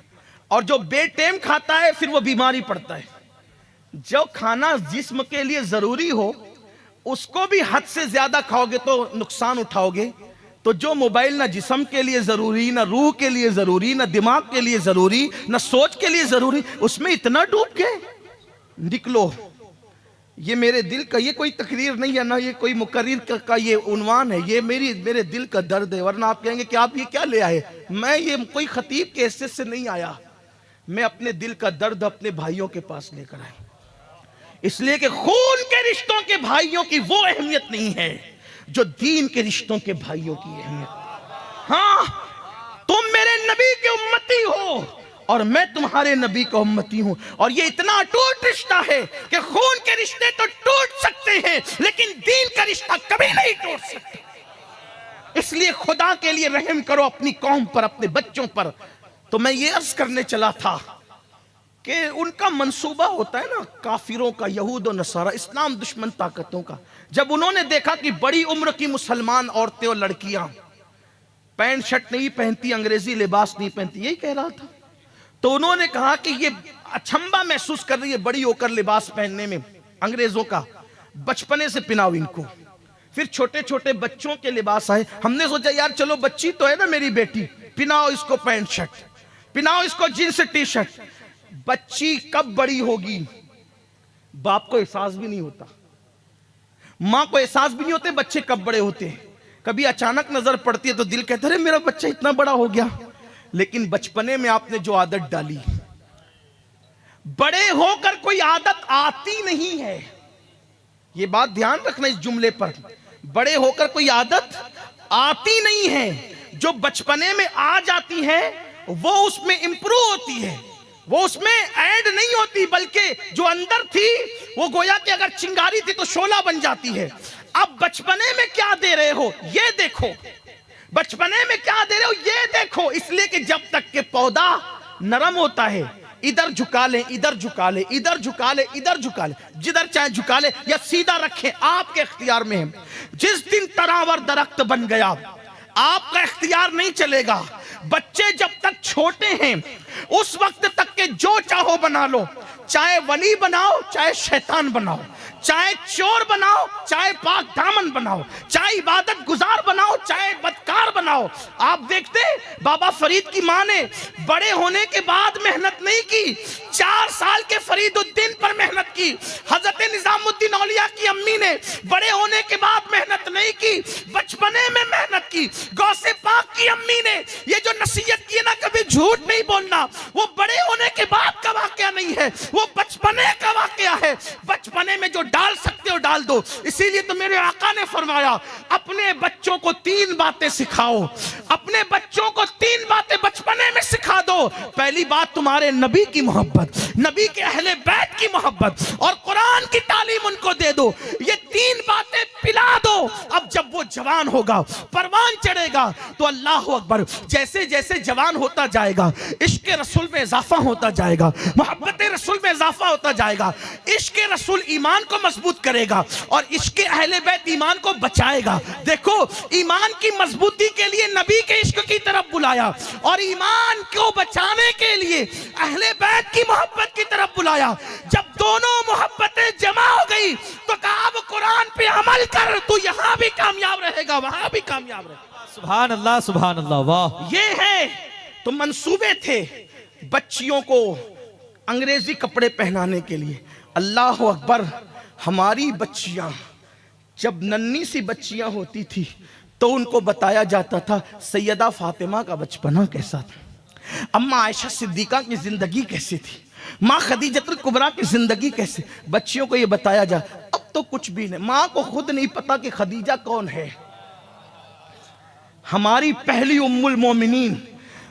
S1: اور جو بے ٹائم کھاتا ہے پھر وہ بیماری پڑتا ہے۔ جو کھانا جسم کے لیے ضروری ہو اس کو بھی حد سے زیادہ کھاؤ گے تو نقصان اٹھاؤ گے۔ تو جو موبائل نہ جسم کے لیے ضروری، نہ روح کے لیے ضروری، نہ دماغ کے لیے ضروری، نہ سوچ کے لیے ضروری، اس میں اتنا ڈوب گئے۔ نکلو، یہ میرے دل کا، یہ کوئی تقریر نہیں ہے، نہ یہ کوئی مقرر کا یہ عنوان ہے، یہ میرے دل کا درد ہے۔ ورنہ آپ کہیں گے کہ آپ یہ کیا لے آئے؟ میں یہ کوئی خطیب کے حیثیت سے نہیں آیا، میں اپنے دل کا درد اپنے بھائیوں کے پاس لے کر آیا، اس لیے کہ خون کے رشتوں کے بھائیوں کی وہ اہمیت نہیں ہے جو دین کے رشتوں کے بھائیوں کی اہمیت۔ ہاں، تم میرے نبی کے امتی ہو اور میں تمہارے نبی کا امتی ہوں، اور یہ اتنا ٹوٹ رشتہ ہے کہ خون کے رشتے تو ٹوٹ سکتے ہیں لیکن دین کا رشتہ کبھی نہیں ٹوٹ سکتے۔ اس لیے خدا کے لیے رحم کرو اپنی قوم پر، اپنے بچوں پر۔ تو میں یہ عرض کرنے چلا تھا کہ ان کا منصوبہ ہوتا ہے نا، کافروں کا، یہود و نصارہ، اسلام دشمن طاقتوں کا۔ جب انہوں نے دیکھا کہ بڑی عمر کی مسلمان عورتیں اور لڑکیاں پینٹ شرٹ نہیں پہنتی، انگریزی لباس نہیں پہنتی، یہی کہہ رہا تھا، تو انہوں نے کہا کہ یہ اچھمبا محسوس کر رہی ہے بڑی ہو کر لباس پہننے میں انگریزوں کا، بچپنے سے پناؤ ان کو۔ پھر چھوٹے چھوٹے بچوں کے لباس آئے، ہم نے سوچا یار چلو بچی تو ہے نا میری بیٹی، پناؤ اس کو پینٹ شرٹ، پناؤ اس کو جینس ٹی شرٹ۔ بچی کب بڑی ہوگی باپ کو احساس بھی نہیں ہوتا، ماں کو احساس بھی نہیں ہوتے بچے کب بڑے ہوتے ہیں۔ کبھی اچانک نظر پڑتی ہے تو دل کہتا ہے میرا بچہ اتنا بڑا ہو گیا، لیکن بچپنے میں آپ نے جو عادت ڈالی، بڑے ہو کر کوئی عادت آتی نہیں ہے۔ یہ بات دھیان رکھنا اس جملے پر، بڑے ہو کر کوئی عادت آتی نہیں ہے، جو بچپنے میں آ جاتی ہے وہ اس میں امپروو ہوتی ہے، وہ اس میں ایڈ نہیں ہوتی، بلکہ جو اندر تھی وہ گویا کہ اگر چنگاری تھی تو شعلہ بن جاتی ہے۔ اب بچپنے میں کیا دے رہے ہو یہ دیکھو، بچپنے میں کیا دے رہے ہو یہ دیکھو، اس لیے کہ جب تک کہ پودا نرم ہوتا ہے، ادھر جھکا لیں، ادھر جھکا لیں، ادھر جھکا لیں، ادھر جھکا لیں، جدھر چاہے جھکا لیں یا سیدھا رکھیں، آپ کے اختیار میں ہے۔ جس دن تراور درخت بن گیا آپ کا اختیار نہیں چلے گا۔ بچے جب تک چھوٹے ہیں اس وقت تک کہ جو چاہو بنا لو، چاہے ولی بناؤ چاہے شیطان بناؤ، چاہے چور بناؤ چاہے پاک دامن بناؤ، چاہے عبادت گزار بناؤ چاہے بدکار بناؤ۔ آپ دیکھتے بابا فرید کی ماں نے بڑے ہونے کے بعد محنت نہیں کی، 4 سال کے فرید الدین پر محنت کی۔ حضرت نظام الدین اولیاء کی امی نے بڑے ہونے کے بعد محنت نہیں کی، بچپنے میں محنت کی۔ غوث پاک کی امی نے یہ جو نصیحت کی نا کبھی جھوٹ نہیں بولنا، وہ بڑے ہونے کے بعد کا واقعہ نہیں ہے، وہ بچپنے کا واقعہ ہے۔ بچپنے میں جو ڈال سکتے ہو ڈال دو۔ اسی لیے تو میرے آقا نے فرمایا اپنے بچوں کو 3 باتیں سکھاؤ، اپنے بچوں کو 3 باتیں بچپنے میں سکھا دو۔ پہلی بات تمہارے نبی کی محبت، نبی کے اہل بیت کی محبت اور قرآن کی تعلیم ان کو دے دو، یہ 3 باتیں پلا دو۔ اب جب وہ جوان ہوگا، پروان چڑھے گا تو اللہ اکبر، جیسے جیسے جوان ہوتا جائے گا عشق رسول میں اضافہ ہوتا جائے گا، محبت رسول میں اضافہ ہوتا جائے گا، عشق رسول ایمان کو مضبوط کرے گا اور عشق اہل بیت ایمان کو بچائے گا۔ دیکھو ایمان کی مضبوطی کے لیے نبی کے عشق کی طرف بلایا اور ایمان کو بچانے کے لیے اہل بیت کی محبت کی طرف بلایا۔ جب دونوں محبتیں جمع ہو گئی تو کہا اب قرآن پہ عمل کر، تو یہاں بھی کامیاب رہے گا وہاں بھی کامیاب رہے گا۔
S2: سبحان اللہ سبحان اللہ، واہ۔
S1: یہ ہے تو منصوبے تھے بچیوں کو انگریزی کپڑے پہنانے کے لیے۔ اللہ اکبر، ہماری بچیاں جب ننھی سی بچیاں ہوتی تھی تو ان کو بتایا جاتا تھا سیدہ فاطمہ کا بچپنا کیسا تھا، اما عائشہ صدیقہ کی زندگی کیسی تھی، ماں خدیجۃ الکبریٰ کی زندگی کیسے، بچیوں کو یہ بتایا جائے۔ اب تو کچھ بھی نہیں، ماں کو خود نہیں پتا کہ خدیجہ کون ہے۔ ہماری پہلی ام المومنین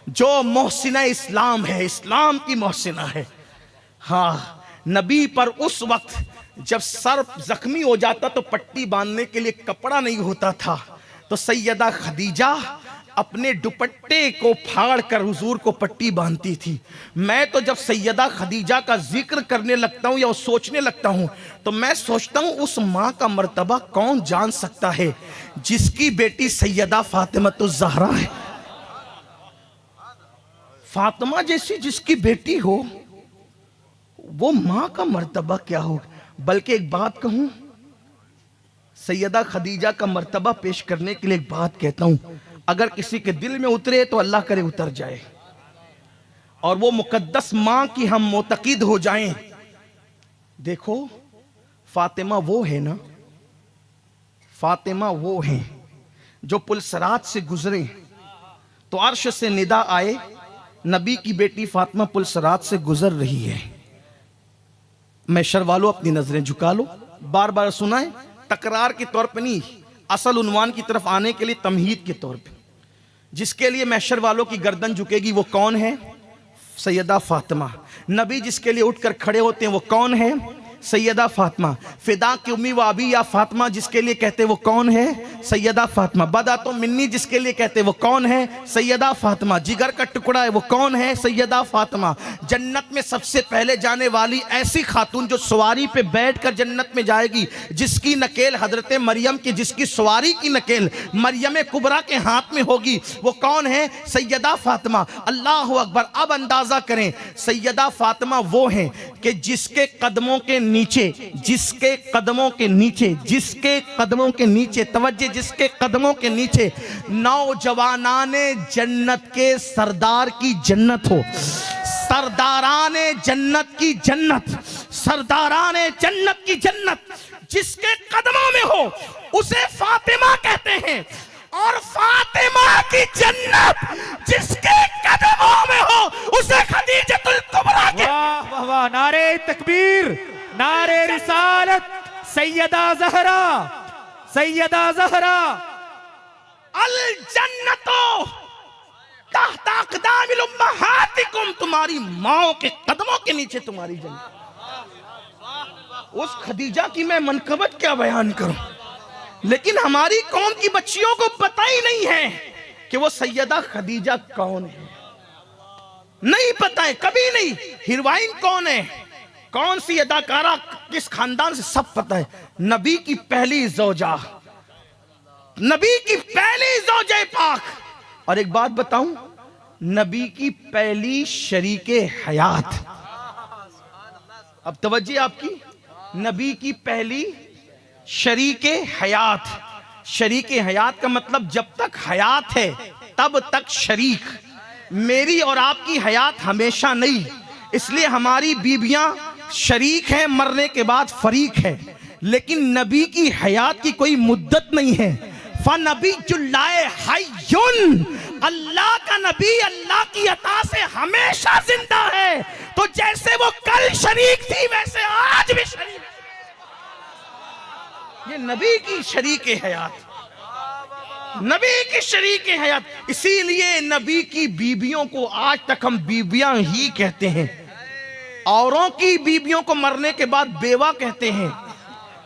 S1: جو محسنہ اسلام ہے، اسلام کی محسنہ ہے۔ ہاں، نبی پر اس وقت جب سر زخمی ہو جاتا تو پٹی باندھنے کے لیے کپڑا نہیں ہوتا تھا، تو سیدہ خدیجہ اپنے دوپٹے کو پھاڑ کر حضور کو پٹی باندھتی تھی۔ میں تو جب سیدہ خدیجہ کا ذکر کرنے لگتا ہوں یا سوچنے لگتا ہوں تو میں سوچتا ہوں اس ماں کا مرتبہ کون جان سکتا ہے جس کی بیٹی سیدہ فاطمہ الزہرا ہے۔ فاطمہ جیسی جس کی بیٹی ہو، وہ ماں کا مرتبہ کیا ہو۔ بلکہ ایک بات کہوں، سیدہ خدیجہ کا مرتبہ پیش کرنے کے لیے ایک بات کہتا ہوں، اگر کسی کے دل میں اترے تو اللہ کرے اتر جائے اور وہ مقدس ماں کی ہم معتقد ہو جائیں۔ دیکھو، فاطمہ وہ ہے نا، فاطمہ وہ ہیں جو پل صراط سے گزرے تو عرش سے ندا آئے، نبی کی بیٹی فاطمہ پل صراط سے گزر رہی ہے۔ محشر والوں اپنی نظریں جھکا لو، بار بار سنائیں، تکرار کے طور پہ نہیں، اصل عنوان کی طرف آنے کے لیے تمہید کے طور پہ۔ جس کے لیے محشر والوں کی گردن جھکے گی وہ کون ہے؟ سیدہ فاطمہ۔ نبی جس کے لیے اٹھ کر کھڑے ہوتے ہیں وہ کون ہے؟ سیدہ فاطمہ۔ فدا کی امی و ابی یا فاطمہ جس کے لیے کہتے وہ کون ہے؟ سیدہ فاطمہ۔ بدا تو منی جس کے لیے کہتے وہ کون ہے؟ سیدہ فاطمہ۔ جگر کا ٹکڑا ہے وہ کون ہے؟ سیدہ فاطمہ۔ جنت میں سب سے پہلے جانے والی ایسی خاتون جو سواری پہ بیٹھ کر جنت میں جائے گی، جس کی نکیل حضرت مریم کی، جس کی سواری کی نکیل مریم کبریٰ کے ہاتھ میں ہوگی، وہ کون ہے؟ سیدہ فاطمہ۔ اللہ اکبر۔ اب اندازہ کریں، سیدہ فاطمہ وہ ہیں کہ جس کے قدموں کے نیچے، جس کے قدموں کے نیچے، جس کے قدموں کے نیچے، توجہ، جس کے قدموں کے نیچے نوجوانان جنت کے سردار کی جنت ہو، سرداران جنت کی جنت، سرداران جنت کی جنت جس کے قدموں میں ہو اسے فاطمہ کہتے ہیں، اور فاطمہ کی جنت جس کے قدموں میں ہو اسے خدیجۃ الکبریٰ کہتے ہیں۔
S2: واہ واہ واہ، نعرہ تکبیر، نعرہ رسالت، سیدہ زہرا، سیدہ زہرا۔
S1: الجنت تحت اقدام الامہاتکم، تمہاری ماں کے قدموں کے نیچے تمہاری جنت۔ اس خدیجہ کی میں منقبت کیا بیان کروں، لیکن ہماری قوم کی بچیوں کو پتہ ہی نہیں ہے کہ وہ سیدہ خدیجہ کون ہے، نہیں پتہ ہے، کبھی نہیں۔ ہیروئن کون ہے، کون سی اداکارہ کس خاندان سے، سب پتہ ہے۔ نبی کی پہلی زوجہ، نبی کی پہلی زوجہ پاک، اور ایک بات بتاؤں، نبی کی پہلی شریک حیات۔ اب توجہ آپ کی، نبی کی پہلی شریک حیات۔ شریک حیات کا مطلب جب تک حیات ہے تب تک شریک۔ میری اور آپ کی حیات ہمیشہ نہیں، اس لیے ہماری بیویاں شریک ہیں، مرنے کے بعد فریق ہے، لیکن نبی کی حیات کی کوئی مدت نہیں ہے۔ فَنَبِيُّ اللَّهِ حَيٌّ، اللہ کا نبی اللہ کی عطا سے ہمیشہ زندہ ہے، تو جیسے وہ کل شریک تھی ویسے آج بھی شریک ہے۔ یہ نبی کی شریک حیات، نبی کی شریک حیات۔ اسی لیے نبی کی بیویوں کو آج تک ہم بیویاں ہی کہتے ہیں، اوروں کی بیویوں کو مرنے کے بعد بیوہ کہتے ہیں،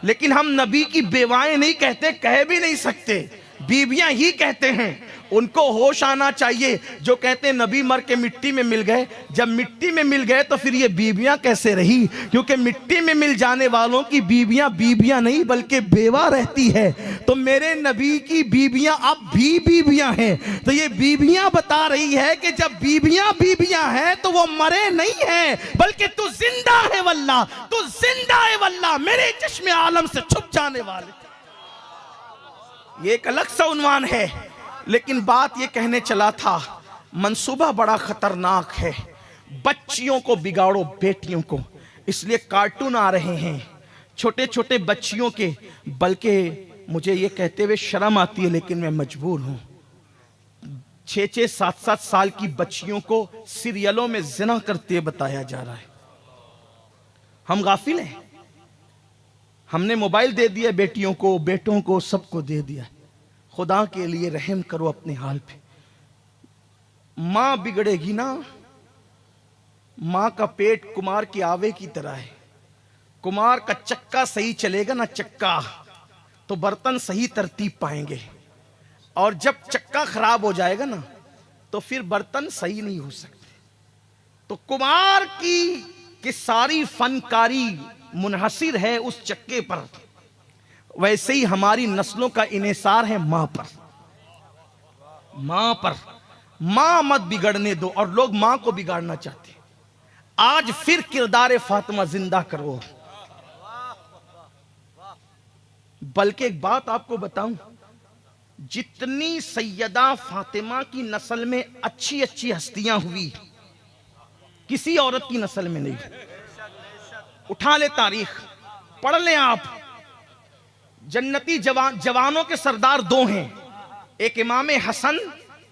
S1: لیکن ہم نبی کی بیوائیں نہیں کہتے، کہہ بھی نہیں سکتے، بیویاں ہی کہتے ہیں۔ ان کو ہوش آنا چاہیے جو کہتے ہیں نبی مر کے مٹی میں مل گئے، جب مٹی میں مل گئے تو پھر یہ بیویاں کیسے رہی، کیونکہ مٹی میں مل جانے والوں کی بیویاں بیویاں نہیں بلکہ بیوہ رہتی ہے۔ تو میرے نبی کی بیویاں اب بھی بیویاں ہیں، تو یہ بیویاں بتا رہی ہے کہ جب بیویاں بیویاں ہیں تو وہ مرے نہیں ہیں بلکہ تو زندہ ہے واللہ، تو زندہ ہے واللہ، میرے چشم عالم سے چھپ جانے والے۔ یہ ایک الگ سا عنوان ہے، لیکن بات یہ کہنے چلا تھا، منصوبہ بڑا خطرناک ہے۔ بچیوں کو بگاڑو، بیٹیوں کو، اس لیے کارٹون آ رہے ہیں چھوٹے چھوٹے بچیوں کے، بلکہ مجھے یہ کہتے ہوئے شرم آتی ہے لیکن میں مجبور ہوں، 6-6 7-7 سال کی بچیوں کو سیریلوں میں زنا کرتے بتایا جا رہا ہے۔ ہم غافل ہیں. ہم نے موبائل دے دیا بیٹیوں کو, بیٹوں کو, سب کو دے دیا. خدا کے لیے رحم کرو اپنے حال پہ. ماں بگڑے گی نا, ماں کا پیٹ کمار کے آوے کی طرح ہے. کمار کا چکا صحیح چلے گا نا, چکا, تو برتن صحیح ترتیب پائیں گے. اور جب چکا خراب ہو جائے گا نا تو پھر برتن صحیح نہیں ہو سکتے. تو کمار کی ساری فنکاری منحصر ہے اس چکے پر, ویسے ہی ہماری نسلوں کا انحصار ہے ماں پر. ماں پر. ماں مت بگڑنے دو, اور لوگ ماں کو بگاڑنا چاہتے ہیں. آج پھر کردار فاطمہ زندہ کرو. بلکہ ایک بات آپ کو بتاؤں, جتنی سیدہ فاطمہ کی نسل میں اچھی اچھی ہستیاں ہوئی, کسی عورت کی نسل میں نہیں. اٹھا لے تاریخ, پڑھ لیں آپ. جنتی جوانوں کے سردار دو ہیں, ایک امام حسن,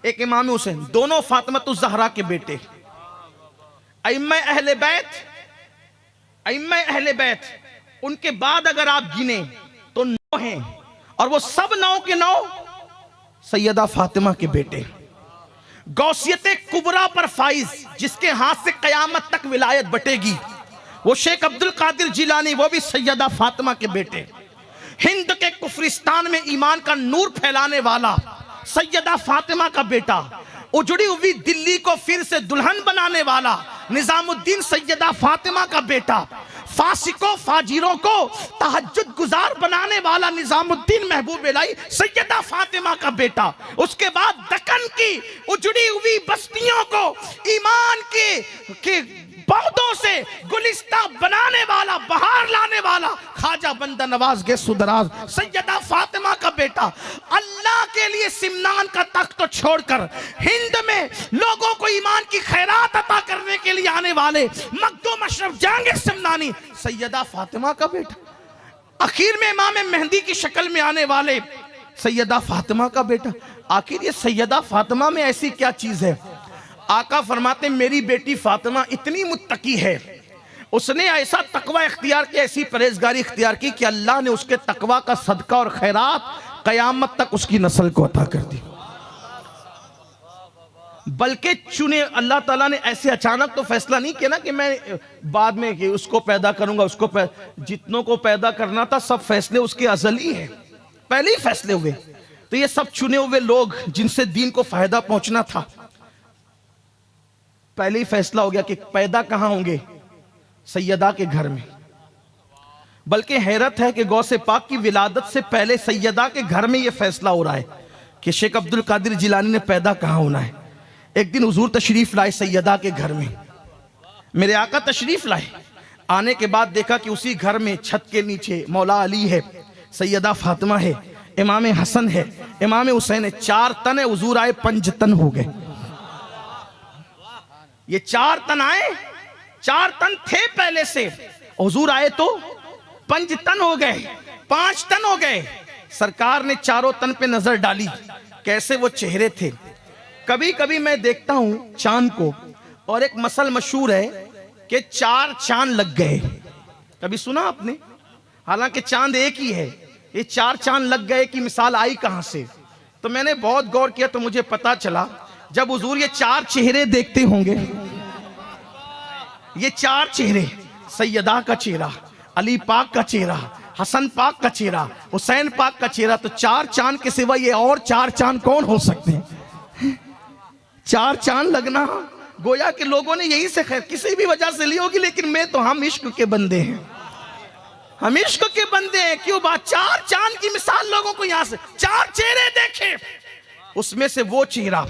S1: ایک امام حسین, دونوں فاطمۃ الزہرا کے بیٹے. ائمہ اہل بیت, ان کے بعد اگر آپ گنیں تو 9 ہیں, اور وہ سب 9 کے 9 سیدہ فاطمہ کے بیٹے. غوثیت کبریٰ پر فائز, جس کے ہاتھ سے قیامت تک ولایت بٹے گی, وہ شیخ عبد القادر جیلانی, وہ بھی سیدہ فاطمہ کے بیٹے. ہند کے کفرستان میں ایمان کا نور پھیلانے والا سیدہ فاطمہ کا بیٹا. اجڑی ہوئی دلی کو پھر سے دلہن بنانے والا نظام الدین سیدہ فاطمہ کا بیٹا. فاسقوں فاجروں کو تہجد گزار بنانے والا نظام الدین محبوب الہی سیدہ فاطمہ کا بیٹا. اس کے بعد دکن کی اجڑی ہوئی بستیوں کو ایمان کے پودوں سے گلستہ بنانے والا, بہار لانے والا خواجہ بندہ نواز کے سدراز سیدہ فاطمہ کا بیٹا. اللہ کے لیے سمنان کا تخت چھوڑ کر ہند میں لوگوں کو ایمان کی خیرات عطا کرنے کے لیے آنے والے مخدوم اشرف جہانگیر سمنانی سیدہ فاطمہ کا بیٹا. آخر میں امام مہدی کی شکل میں آنے والے سیدہ فاطمہ کا بیٹا. آخر یہ سیدہ فاطمہ میں ایسی کیا چیز ہے؟ آقا فرماتے ہیں میری بیٹی فاطمہ اتنی متقی ہے, اس نے ایسا تقوی اختیار کی, ایسی پرہیزگاری اختیار کی کہ اللہ نے اس کے تقوی کا صدقہ اور خیرات قیامت تک اس کی نسل کو عطا کر دی. بلکہ چنے اللہ تعالیٰ نے ایسے اچانک تو فیصلہ نہیں کیا نا کہ میں بعد میں کہ اس کو پیدا کروں گا, اس کو جتنوں کو پیدا کرنا تھا سب فیصلے اس کے ازلی ہیں, پہلے ہی فیصلے ہوئے. تو یہ سب چنے ہوئے لوگ جن سے دین کو فائدہ پہنچنا تھا, پہلے ہی فیصلہ ہو گیا کہ پیدا کہاں ہوں گے, سیدہ کے گھر میں. بلکہ حیرت ہے کہ غوث پاک کی ولادت سے پہلے سیدہ کے گھر میں یہ فیصلہ ہو رہا ہے کہ شیخ عبد القادر جیلانی نے پیدا کہاں ہونا ہے. ایک دن حضور تشریف لائے سیدہ کے گھر میں, میرے آقا تشریف لائے. آنے کے بعد دیکھا کہ اسی گھر میں چھت کے نیچے مولا علی ہے, سیدہ فاطمہ ہے, امام حسن ہے, امام حسین ہے. 4 تن ہے, حضور آئے 5 تن ہو گئے. یہ 4 تن آئے, 4 تن تھے پہلے سے, حضور آئے تو 5 تن ہو گئے, 5 تن ہو گئے. سرکار نے 4 تن پہ نظر ڈالی, کیسے وہ چہرے تھے. کبھی کبھی میں دیکھتا ہوں چاند کو, اور ایک مثل مشہور ہے کہ 4 چاند لگ گئے. کبھی سنا آپ نے؟ حالانکہ چاند ایک ہی ہے, یہ 4 چاند لگ گئے کی مثال آئی کہاں سے؟ تو میں نے بہت غور کیا تو مجھے پتا چلا جب حضور یہ 4 چہرے دیکھتے ہوں گے, یہ 4 چہرے, سیدہ کا چہرہ, علی پاک کا چہرہ, حسن پاک کا چہرہ, حسین پاک کا چہرہ, تو 4 چاند کے سوا یہ اور 4 چاند کون ہو سکتے ہیں؟ 4 چاند لگنا گویا کہ لوگوں نے یہی سے خیر کسی بھی وجہ سے لی ہوگی, لیکن میں تو ہم عشق کے بندے ہیں, ہم عشق کے بندے ہیں. کیوں بات 4 چاند کی مثال لوگوں کو یہاں سے 4 چہرے دیکھے, اس میں سے وہ چہرہ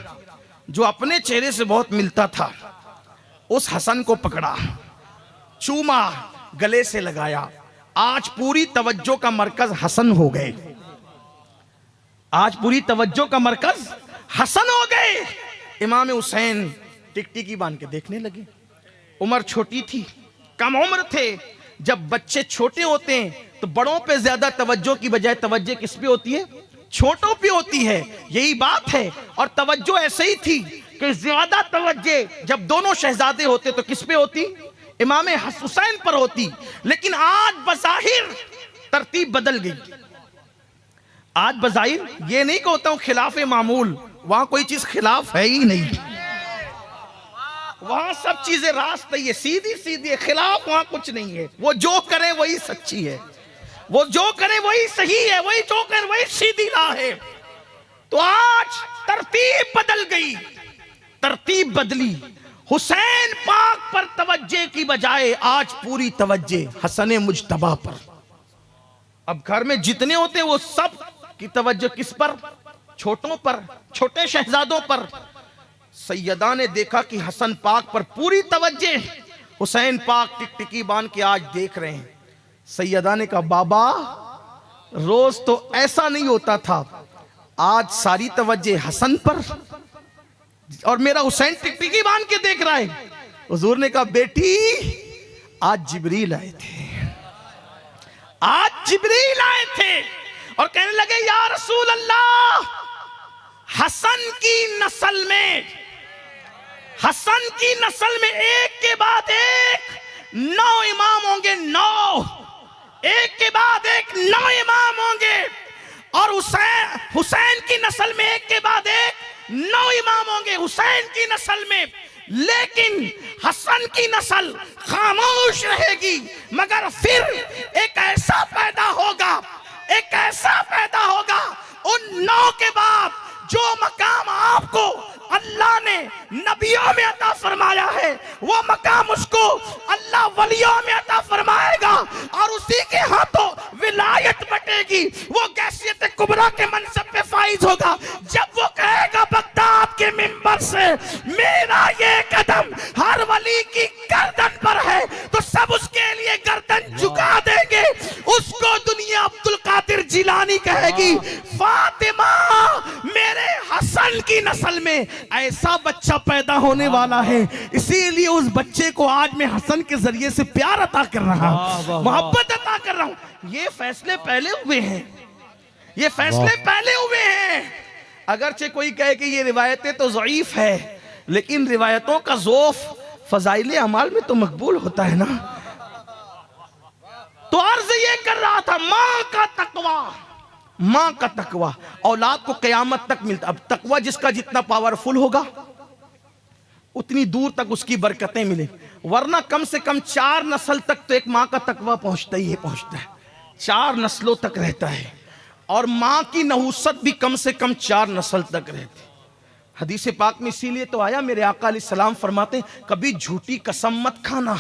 S1: جو اپنے چہرے سے بہت ملتا تھا, اس حسن کو پکڑا, چوما, گلے سے لگایا. آج پوری توجہ کا مرکز حسن ہو گئے, آج پوری توجہ کا مرکز حسن ہو گئے. امام حسین ٹکٹکی باندھ کے دیکھنے لگے. عمر چھوٹی تھی, کم عمر تھے. جب بچے چھوٹے ہوتے ہیں تو بڑوں پہ زیادہ توجہ کی بجائے توجہ کس پہ ہوتی ہے؟ چھوٹوں پہ ہوتی ہے. یہی بات ہے. اور توجہ ایسے ہی تھی کہ زیادہ توجہ جب دونوں شہزادے ہوتے تو کس پہ ہوتی؟ امام حسین پر ہوتی، لیکن آج بظاہر ترتیب بدل گئی۔ آج بظاہر یہ نہیں کہتا ہوں خلاف معمول، وہاں کوئی چیز خلاف ہے ہی نہیں، وہاں سب چیزیں راست ہے، سیدھی سیدھی ہے، خلاف وہاں کچھ نہیں ہے۔ وہ جو کریں وہی سچی ہے، وہ جو کریں وہی صحیح ہے، وہی جو کریں وہی سیدھی راہ ہے۔ تو آج ترتیب بدل گئی، ترتیب بدلی۔ حسین پاک پر توجہ کی بجائے آج پوری توجہ حسن مجتبیٰ پر۔ اب گھر میں جتنے ہوتے وہ سب کی توجہ کس پر؟ چھوٹوں پر، چھوٹے شہزادوں پر۔ سیدہ نے دیکھا کہ حسن پاک پر پوری توجہ، حسین پاک ٹکٹکی باندھ کے آج دیکھ رہے ہیں۔ سیدہ نے کہا بابا روز تو ایسا نہیں ہوتا تھا، آج ساری توجہ حسن پر اور میرا حسین ٹکٹکی باندھ کے دیکھ رہا ہے۔ حضور نے کہا بیٹی آج جبریل آئے تھے، آج جبریل آئے تھے اور کہنے لگے یا رسول اللہ، حسن کی نسل میں، حسن کی نسل میں ایک کے بعد ایک 9 امام ہوں گے، 9 ایک کے بعد ایک 9 امام ہوں گے، اور حسین کی نسل میں ایک کے بعد ایک 9 امام ہوں گے حسین کی نسل میں، لیکن حسن کی نسل خاموش رہے گی، مگر پھر ایک ایسا پیدا ہوگا، ایک ایسا پیدا ہوگا ان 9 کے بعد جو مقام آپ کو اللہ نے نبیوں میں عطا فرمایا ہے، وہ مقام اس کو اللہ ولیوں میں عطا فرمائے گا، اور اسی کے ہاتھوں ولایت بٹے گی، وہ گیسیت کبریٰ کے منصب پہ فائز ہوگا۔ جب وہ کہے گا بغداد کے منبر سے میرا یہ قدم ہر ولی کی گردن پر ہے، تو سب اس کے لیے گردن جھکا دیں گے۔ اس کو دنیا عبدالقادر جیلانی کہے گی فاطمہ میرے حسن کی نسل میں ایسا بچہ پیدا ہونے والا ہے، اسی لیے اس بچے کو آج میں حسن کے ذریعے سے پیار عطا کر رہا ہوں، محبت عطا کر رہا ہوں۔ یہ فیصلے پہلے ہوئے ہیں، یہ فیصلے پہلے ہوئے ہیں۔ اگرچہ کوئی کہے کہ یہ روایتیں تو ضعیف ہے، لیکن روایتوں کا ذوف فضائل اعمال میں تو مقبول ہوتا ہے نا۔ تو عرض یہ کر رہا تھا ماں کا تقوی، ماں کا تقوی اولاد کو قیامت تک ملتا۔ اب تقوی جس کا جتنا پاورفل ہوگا اتنی دور تک اس کی برکتیں ملیں، ورنہ کم سے کم 4 نسل تک تو ایک ماں کا تقوی پہنچتا ہی ہے، پہنچتا ہے، 4 نسلوں تک رہتا ہے، اور ماں کی نحوست بھی کم سے کم 4 نسل تک رہتی۔ حدیث پاک میں اسی لیے تو آیا، میرے آقا علیہ السلام فرماتے ہیں کبھی جھوٹی قسم مت کھانا،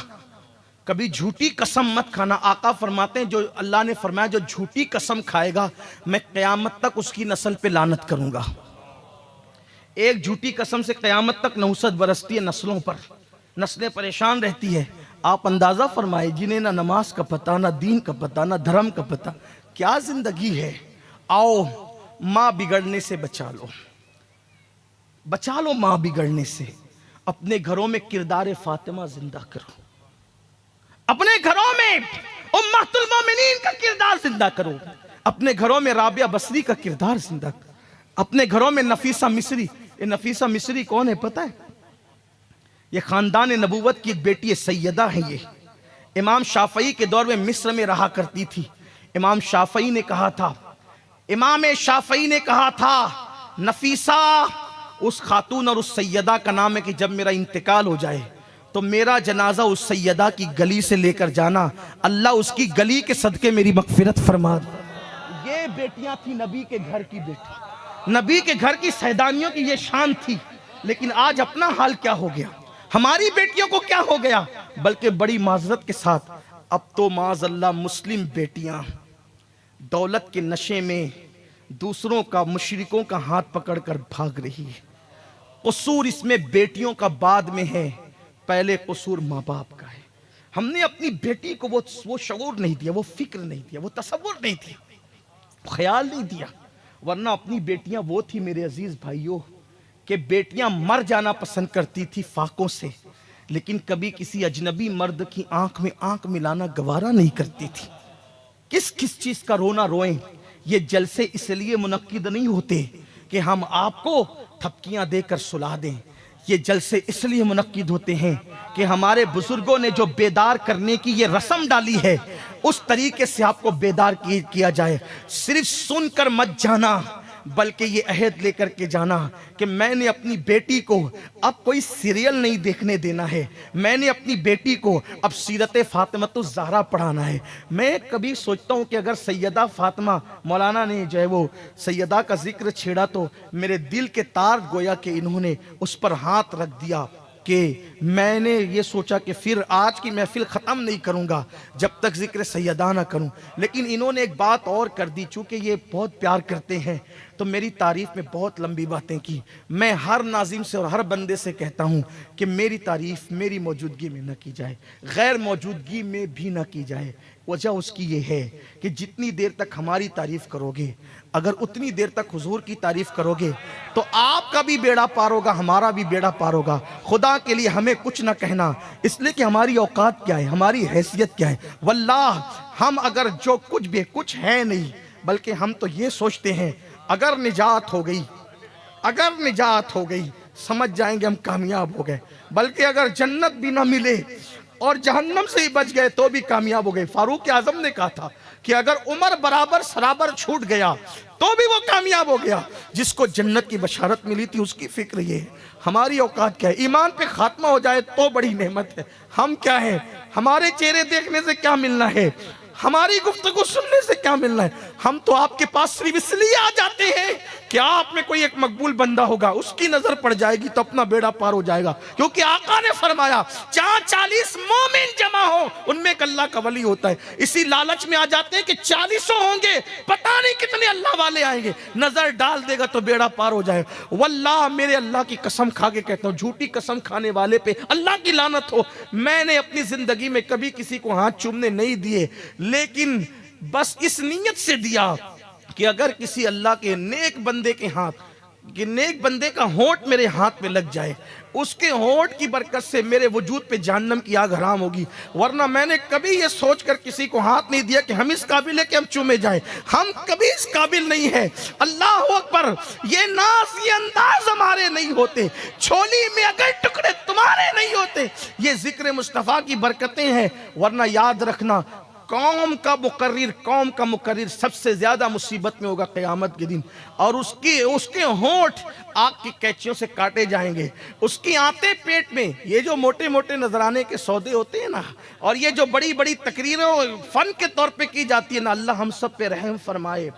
S1: کبھی جھوٹی قسم مت کھانا۔ آقا فرماتے ہیں جو اللہ نے فرمایا جو جھوٹی قسم کھائے گا میں قیامت تک اس کی نسل پہ لعنت کروں گا۔ ایک جھوٹی قسم سے قیامت تک نحوست برستی ہے نسلوں پر، نسلیں پریشان رہتی ہے۔ آپ اندازہ فرمائے جنہیں نہ نماز کا پتہ، نہ دین کا پتہ، نہ دھرم کا پتہ، کیا زندگی ہے۔ آؤ ماں بگڑنے سے بچا لو، بچا لو ماں بگڑنے سے، اپنے گھروں میں کردار فاطمہ زندہ کرو، اپنے گھروں میں امہت المومنین کا کردار زندہ کرو، اپنے گھروں میں رابعہ بصری کا کردار زندہ کرو، اپنے گھروں میں نفیسہ مصری۔ یہ نفیسہ مصری کون ہے پتہ ہے؟ یہ خاندان نبوت کی ایک بیٹی ہے، سیدہ ہے۔ یہ امام شافعی کے دور میں مصر میں رہا کرتی تھی۔ امام شافعی نے کہا تھا، امام شافعی نے کہا تھا نفیسہ اس خاتون اور اس سیدہ کا نام ہے کہ جب میرا انتقال ہو جائے تو میرا جنازہ اس سیدہ کی گلی سے لے کر جانا، اللہ اس کی گلی کے صدقے میری مغفرت فرما دے۔ یہ بیٹیاں تھی نبی کے گھر کی بیٹی، نبی کے گھر کی سیدانیوں کی یہ شان تھی۔ لیکن آج اپنا حال کیا ہو گیا، ہماری بیٹیوں کو کیا ہو گیا؟ بلکہ بڑی معذرت کے ساتھ اب تو معاذ اللہ مسلم بیٹیاں دولت کے نشے میں دوسروں کا، مشرکوں کا ہاتھ پکڑ کر بھاگ رہی ہے۔ قصور اس میں بیٹیوں کا بعد میں ہے، پہلے قصور ماں باپ کا ہے۔ ہم نے اپنی بیٹی کو وہ شعور نہیں دیا، وہ فکر نہیں دیا، وہ تصور نہیں دیا، خیال نہیں دیا۔ ورنہ اپنی بیٹیاں وہ تھی میرے عزیز بھائیوں کہ بیٹیاں مر جانا پسند کرتی تھی فاقوں سے، لیکن کبھی کسی اجنبی مرد کی آنکھ میں آنکھ ملانا گوارا نہیں کرتی تھی۔ کس کس چیز کا رونا روئیں؟ یہ جلسے اس لیے منعقد نہیں ہوتے کہ ہم آپ کو تھپکیاں دے کر سلا دیں، یہ جلسے اس لیے منعقد ہوتے ہیں کہ ہمارے بزرگوں نے جو بیدار کرنے کی یہ رسم ڈالی ہے اس طریقے سے آپ کو بیدار کیا جائے. صرف سن کر مت جانا بلکہ یہ عہد لے کر کے جانا کہ میں نے اپنی بیٹی کو اب کوئی سیریل نہیں دیکھنے دینا ہے, میں نے اپنی بیٹی کو اب سیرت فاطمۃ الزہرا پڑھانا ہے. میں کبھی سوچتا ہوں کہ اگر سیدہ فاطمہ, مولانا نے جو ہے وہ سیدہ کا ذکر چھیڑا تو میرے دل کے تار گویا کہ انہوں نے اس پر ہاتھ رکھ دیا کہ میں نے یہ سوچا کہ پھر آج کی محفل ختم نہیں کروں گا جب تک ذکر سیدہ نہ کروں. لیکن انہوں نے ایک بات اور کر دی, چونکہ یہ بہت پیار کرتے ہیں تو میری تعریف میں بہت لمبی باتیں کی. میں ہر ناظم سے اور ہر بندے سے کہتا ہوں کہ میری تعریف میری موجودگی میں نہ کی جائے, غیر موجودگی میں بھی نہ کی جائے. وجہ اس کی یہ ہے کہ جتنی دیر تک ہماری تعریف کرو گے, اگر اتنی دیر تک حضور کی تعریف کرو گے تو آپ کا بھی بیڑا پار ہوگا, ہمارا بھی بیڑا پار ہوگا. خدا کے لیے ہمیں کچھ نہ کہنا, اس لیے کہ ہماری اوقات کیا ہے, ہماری حیثیت کیا ہے. واللہ ہم اگر جو کچھ بھی کچھ ہے نہیں, بلکہ ہم تو یہ سوچتے ہیں اگر نجات ہو گئی, اگر نجات ہو گئی سمجھ جائیں گے ہم کامیاب ہو گئے, بلکہ اگر جنت بھی نہ ملے اور جہنم سے ہی بچ گئے تو بھی کامیاب ہو گئے. فاروق اعظم نے کہا تھا کہ اگر عمر برابر سرابر چھوٹ گیا تو بھی وہ کامیاب ہو گیا. جس کو جنت کی بشارت ملی تھی اس کی فکر یہ ہے. ہماری اوقات کیا ہے, ایمان پہ خاتمہ ہو جائے تو بڑی نعمت ہے. ہم کیا ہے, ہمارے چہرے دیکھنے سے کیا ملنا ہے, ہماری گفتگو سننے سے کیا ملنا ہے. ہم تو آپ کے پاس صرف اس لیے آ جاتے ہیں کہ آپ میں کوئی ایک مقبول بندہ ہوگا, اس کی نظر پڑ جائے گی تو اپنا بیڑا پار ہو جائے گا. کیونکہ آقا نے فرمایا جہاں 40 مومن جمع ہو ان میں ایک اللہ کا ولی ہوتا ہے. اسی لالچ میں آ جاتے ہیں کہ 40 ہوں گے, پتہ نہیں کتنے اللہ والے آئیں گے, نظر ڈال دے گا تو بیڑا پار ہو جائے. واللہ میرے اللہ کی قسم کھا کے کہتا ہوں, جھوٹی قسم کھانے والے پہ اللہ کی لعنت ہو, میں نے اپنی زندگی میں کبھی کسی کو ہاتھ چومنے نہیں دیے, لیکن بس اس نیت سے دیا کہ اگر کسی اللہ کے نیک بندے کے ہاتھ, کہ نیک بندے کا ہونٹ میرے ہاتھ میں لگ جائے, اس کے ہونٹ کی برکت سے میرے وجود پہ جہنم کی آگ حرام ہوگی. ورنہ میں نے کبھی یہ سوچ کر کسی کو ہاتھ نہیں دیا کہ ہم اس قابل ہے کہ ہم چومے جائیں, ہم کبھی اس قابل نہیں ہے. اللہ اکبر, یہ ناز یہ انداز ہمارے نہیں ہوتے, چھولی میں اگر ٹکڑے تمہارے نہیں ہوتے, یہ ذکر مصطفیٰ کی برکتیں ہیں. ورنہ یاد رکھنا قوم کا مقرر سب سے زیادہ مصیبت میں ہوگا قیامت کے دن, اور اس کے ہونٹ آگ کی کینچیوں سے کاٹے جائیں گے, اس کی آنتیں پیٹ میں. یہ جو موٹے موٹے نذرانے کے سودے ہوتے ہیں نا, اور یہ جو بڑی بڑی تقریروں فن کے طور پہ کی جاتی ہے نا, اللہ ہم سب پہ رحم فرمائے,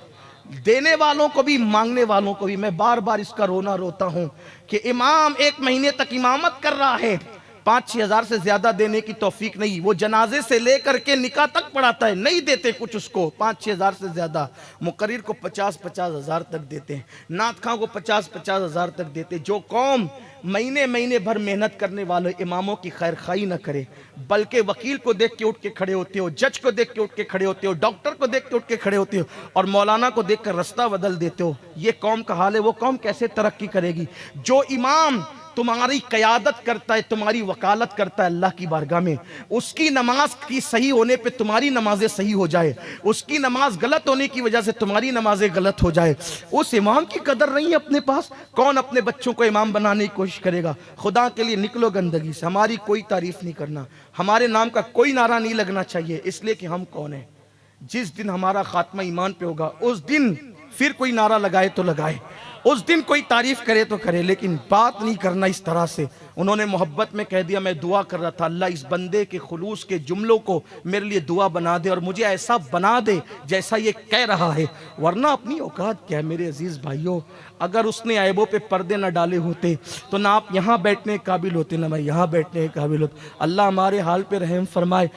S1: دینے والوں کو بھی مانگنے والوں کو بھی. میں بار بار اس کا رونا روتا ہوں کہ امام 1 مہینے تک امامت کر رہا ہے, 5-6 ہزار سے زیادہ دینے کی توفیق نہیں. وہ جنازے سے لے کر کے نکاح تک پڑھاتا ہے, نہیں دیتے کچھ اس کو 5-6 ہزار سے زیادہ. مقرر کو 50-50 ہزار تک دیتے ہیں, نعت خواں کو 50-50 ہزار تک دیتے. جو قوم مہینے بھر محنت کرنے والے اماموں کی خیر خواہی نہ کرے, بلکہ وکیل کو دیکھ کے اٹھ کے کھڑے ہوتے ہو, جج کو دیکھ کے اٹھ کے کھڑے ہوتے ہو, ڈاکٹر کو دیکھ کے اٹھ کے کھڑے ہوتے ہو, اور مولانا کو دیکھ کر رستہ بدل دیتے ہو, یہ قوم کا حال ہے. وہ قوم کیسے ترقی کرے گی؟ جو امام تمہاری قیادت کرتا ہے, تمہاری وکالت کرتا ہے اللہ کی بارگاہ میں, اس کی نماز کی صحیح ہونے پہ تمہاری نمازیں صحیح ہو جائے, اس کی نماز غلط ہونے کی وجہ سے تمہاری نمازیں غلط ہو جائے, اس امام کی قدر نہیں ہے اپنے پاس. کون اپنے بچوں کو امام بنانے کی کوشش کرے گا؟ خدا کے لیے نکلو گندگی سے. ہماری کوئی تعریف نہیں کرنا, ہمارے نام کا کوئی نعرہ نہیں لگنا چاہیے, اس لیے کہ ہم کون ہیں. جس دن ہمارا خاتمہ ایمان پہ ہوگا اس دن پھر کوئی نعرہ لگائے تو لگائے, اس دن کوئی تعریف کرے تو کرے, لیکن بات نہیں کرنا اس طرح سے. انہوں نے محبت میں کہہ دیا, میں دعا کر رہا تھا اللہ اس بندے کے خلوص کے جملوں کو میرے لیے دعا بنا دے, اور مجھے ایسا بنا دے جیسا یہ کہہ رہا ہے. ورنہ اپنی اوقات کیا ہے میرے عزیز بھائیوں, اگر اس نے عیبوں پہ پردے نہ ڈالے ہوتے تو نہ آپ یہاں بیٹھنے کے قابل ہوتے, نہ میں یہاں بیٹھنے کے قابل ہوتا. اللہ ہمارے حال پہ رحم فرمائے.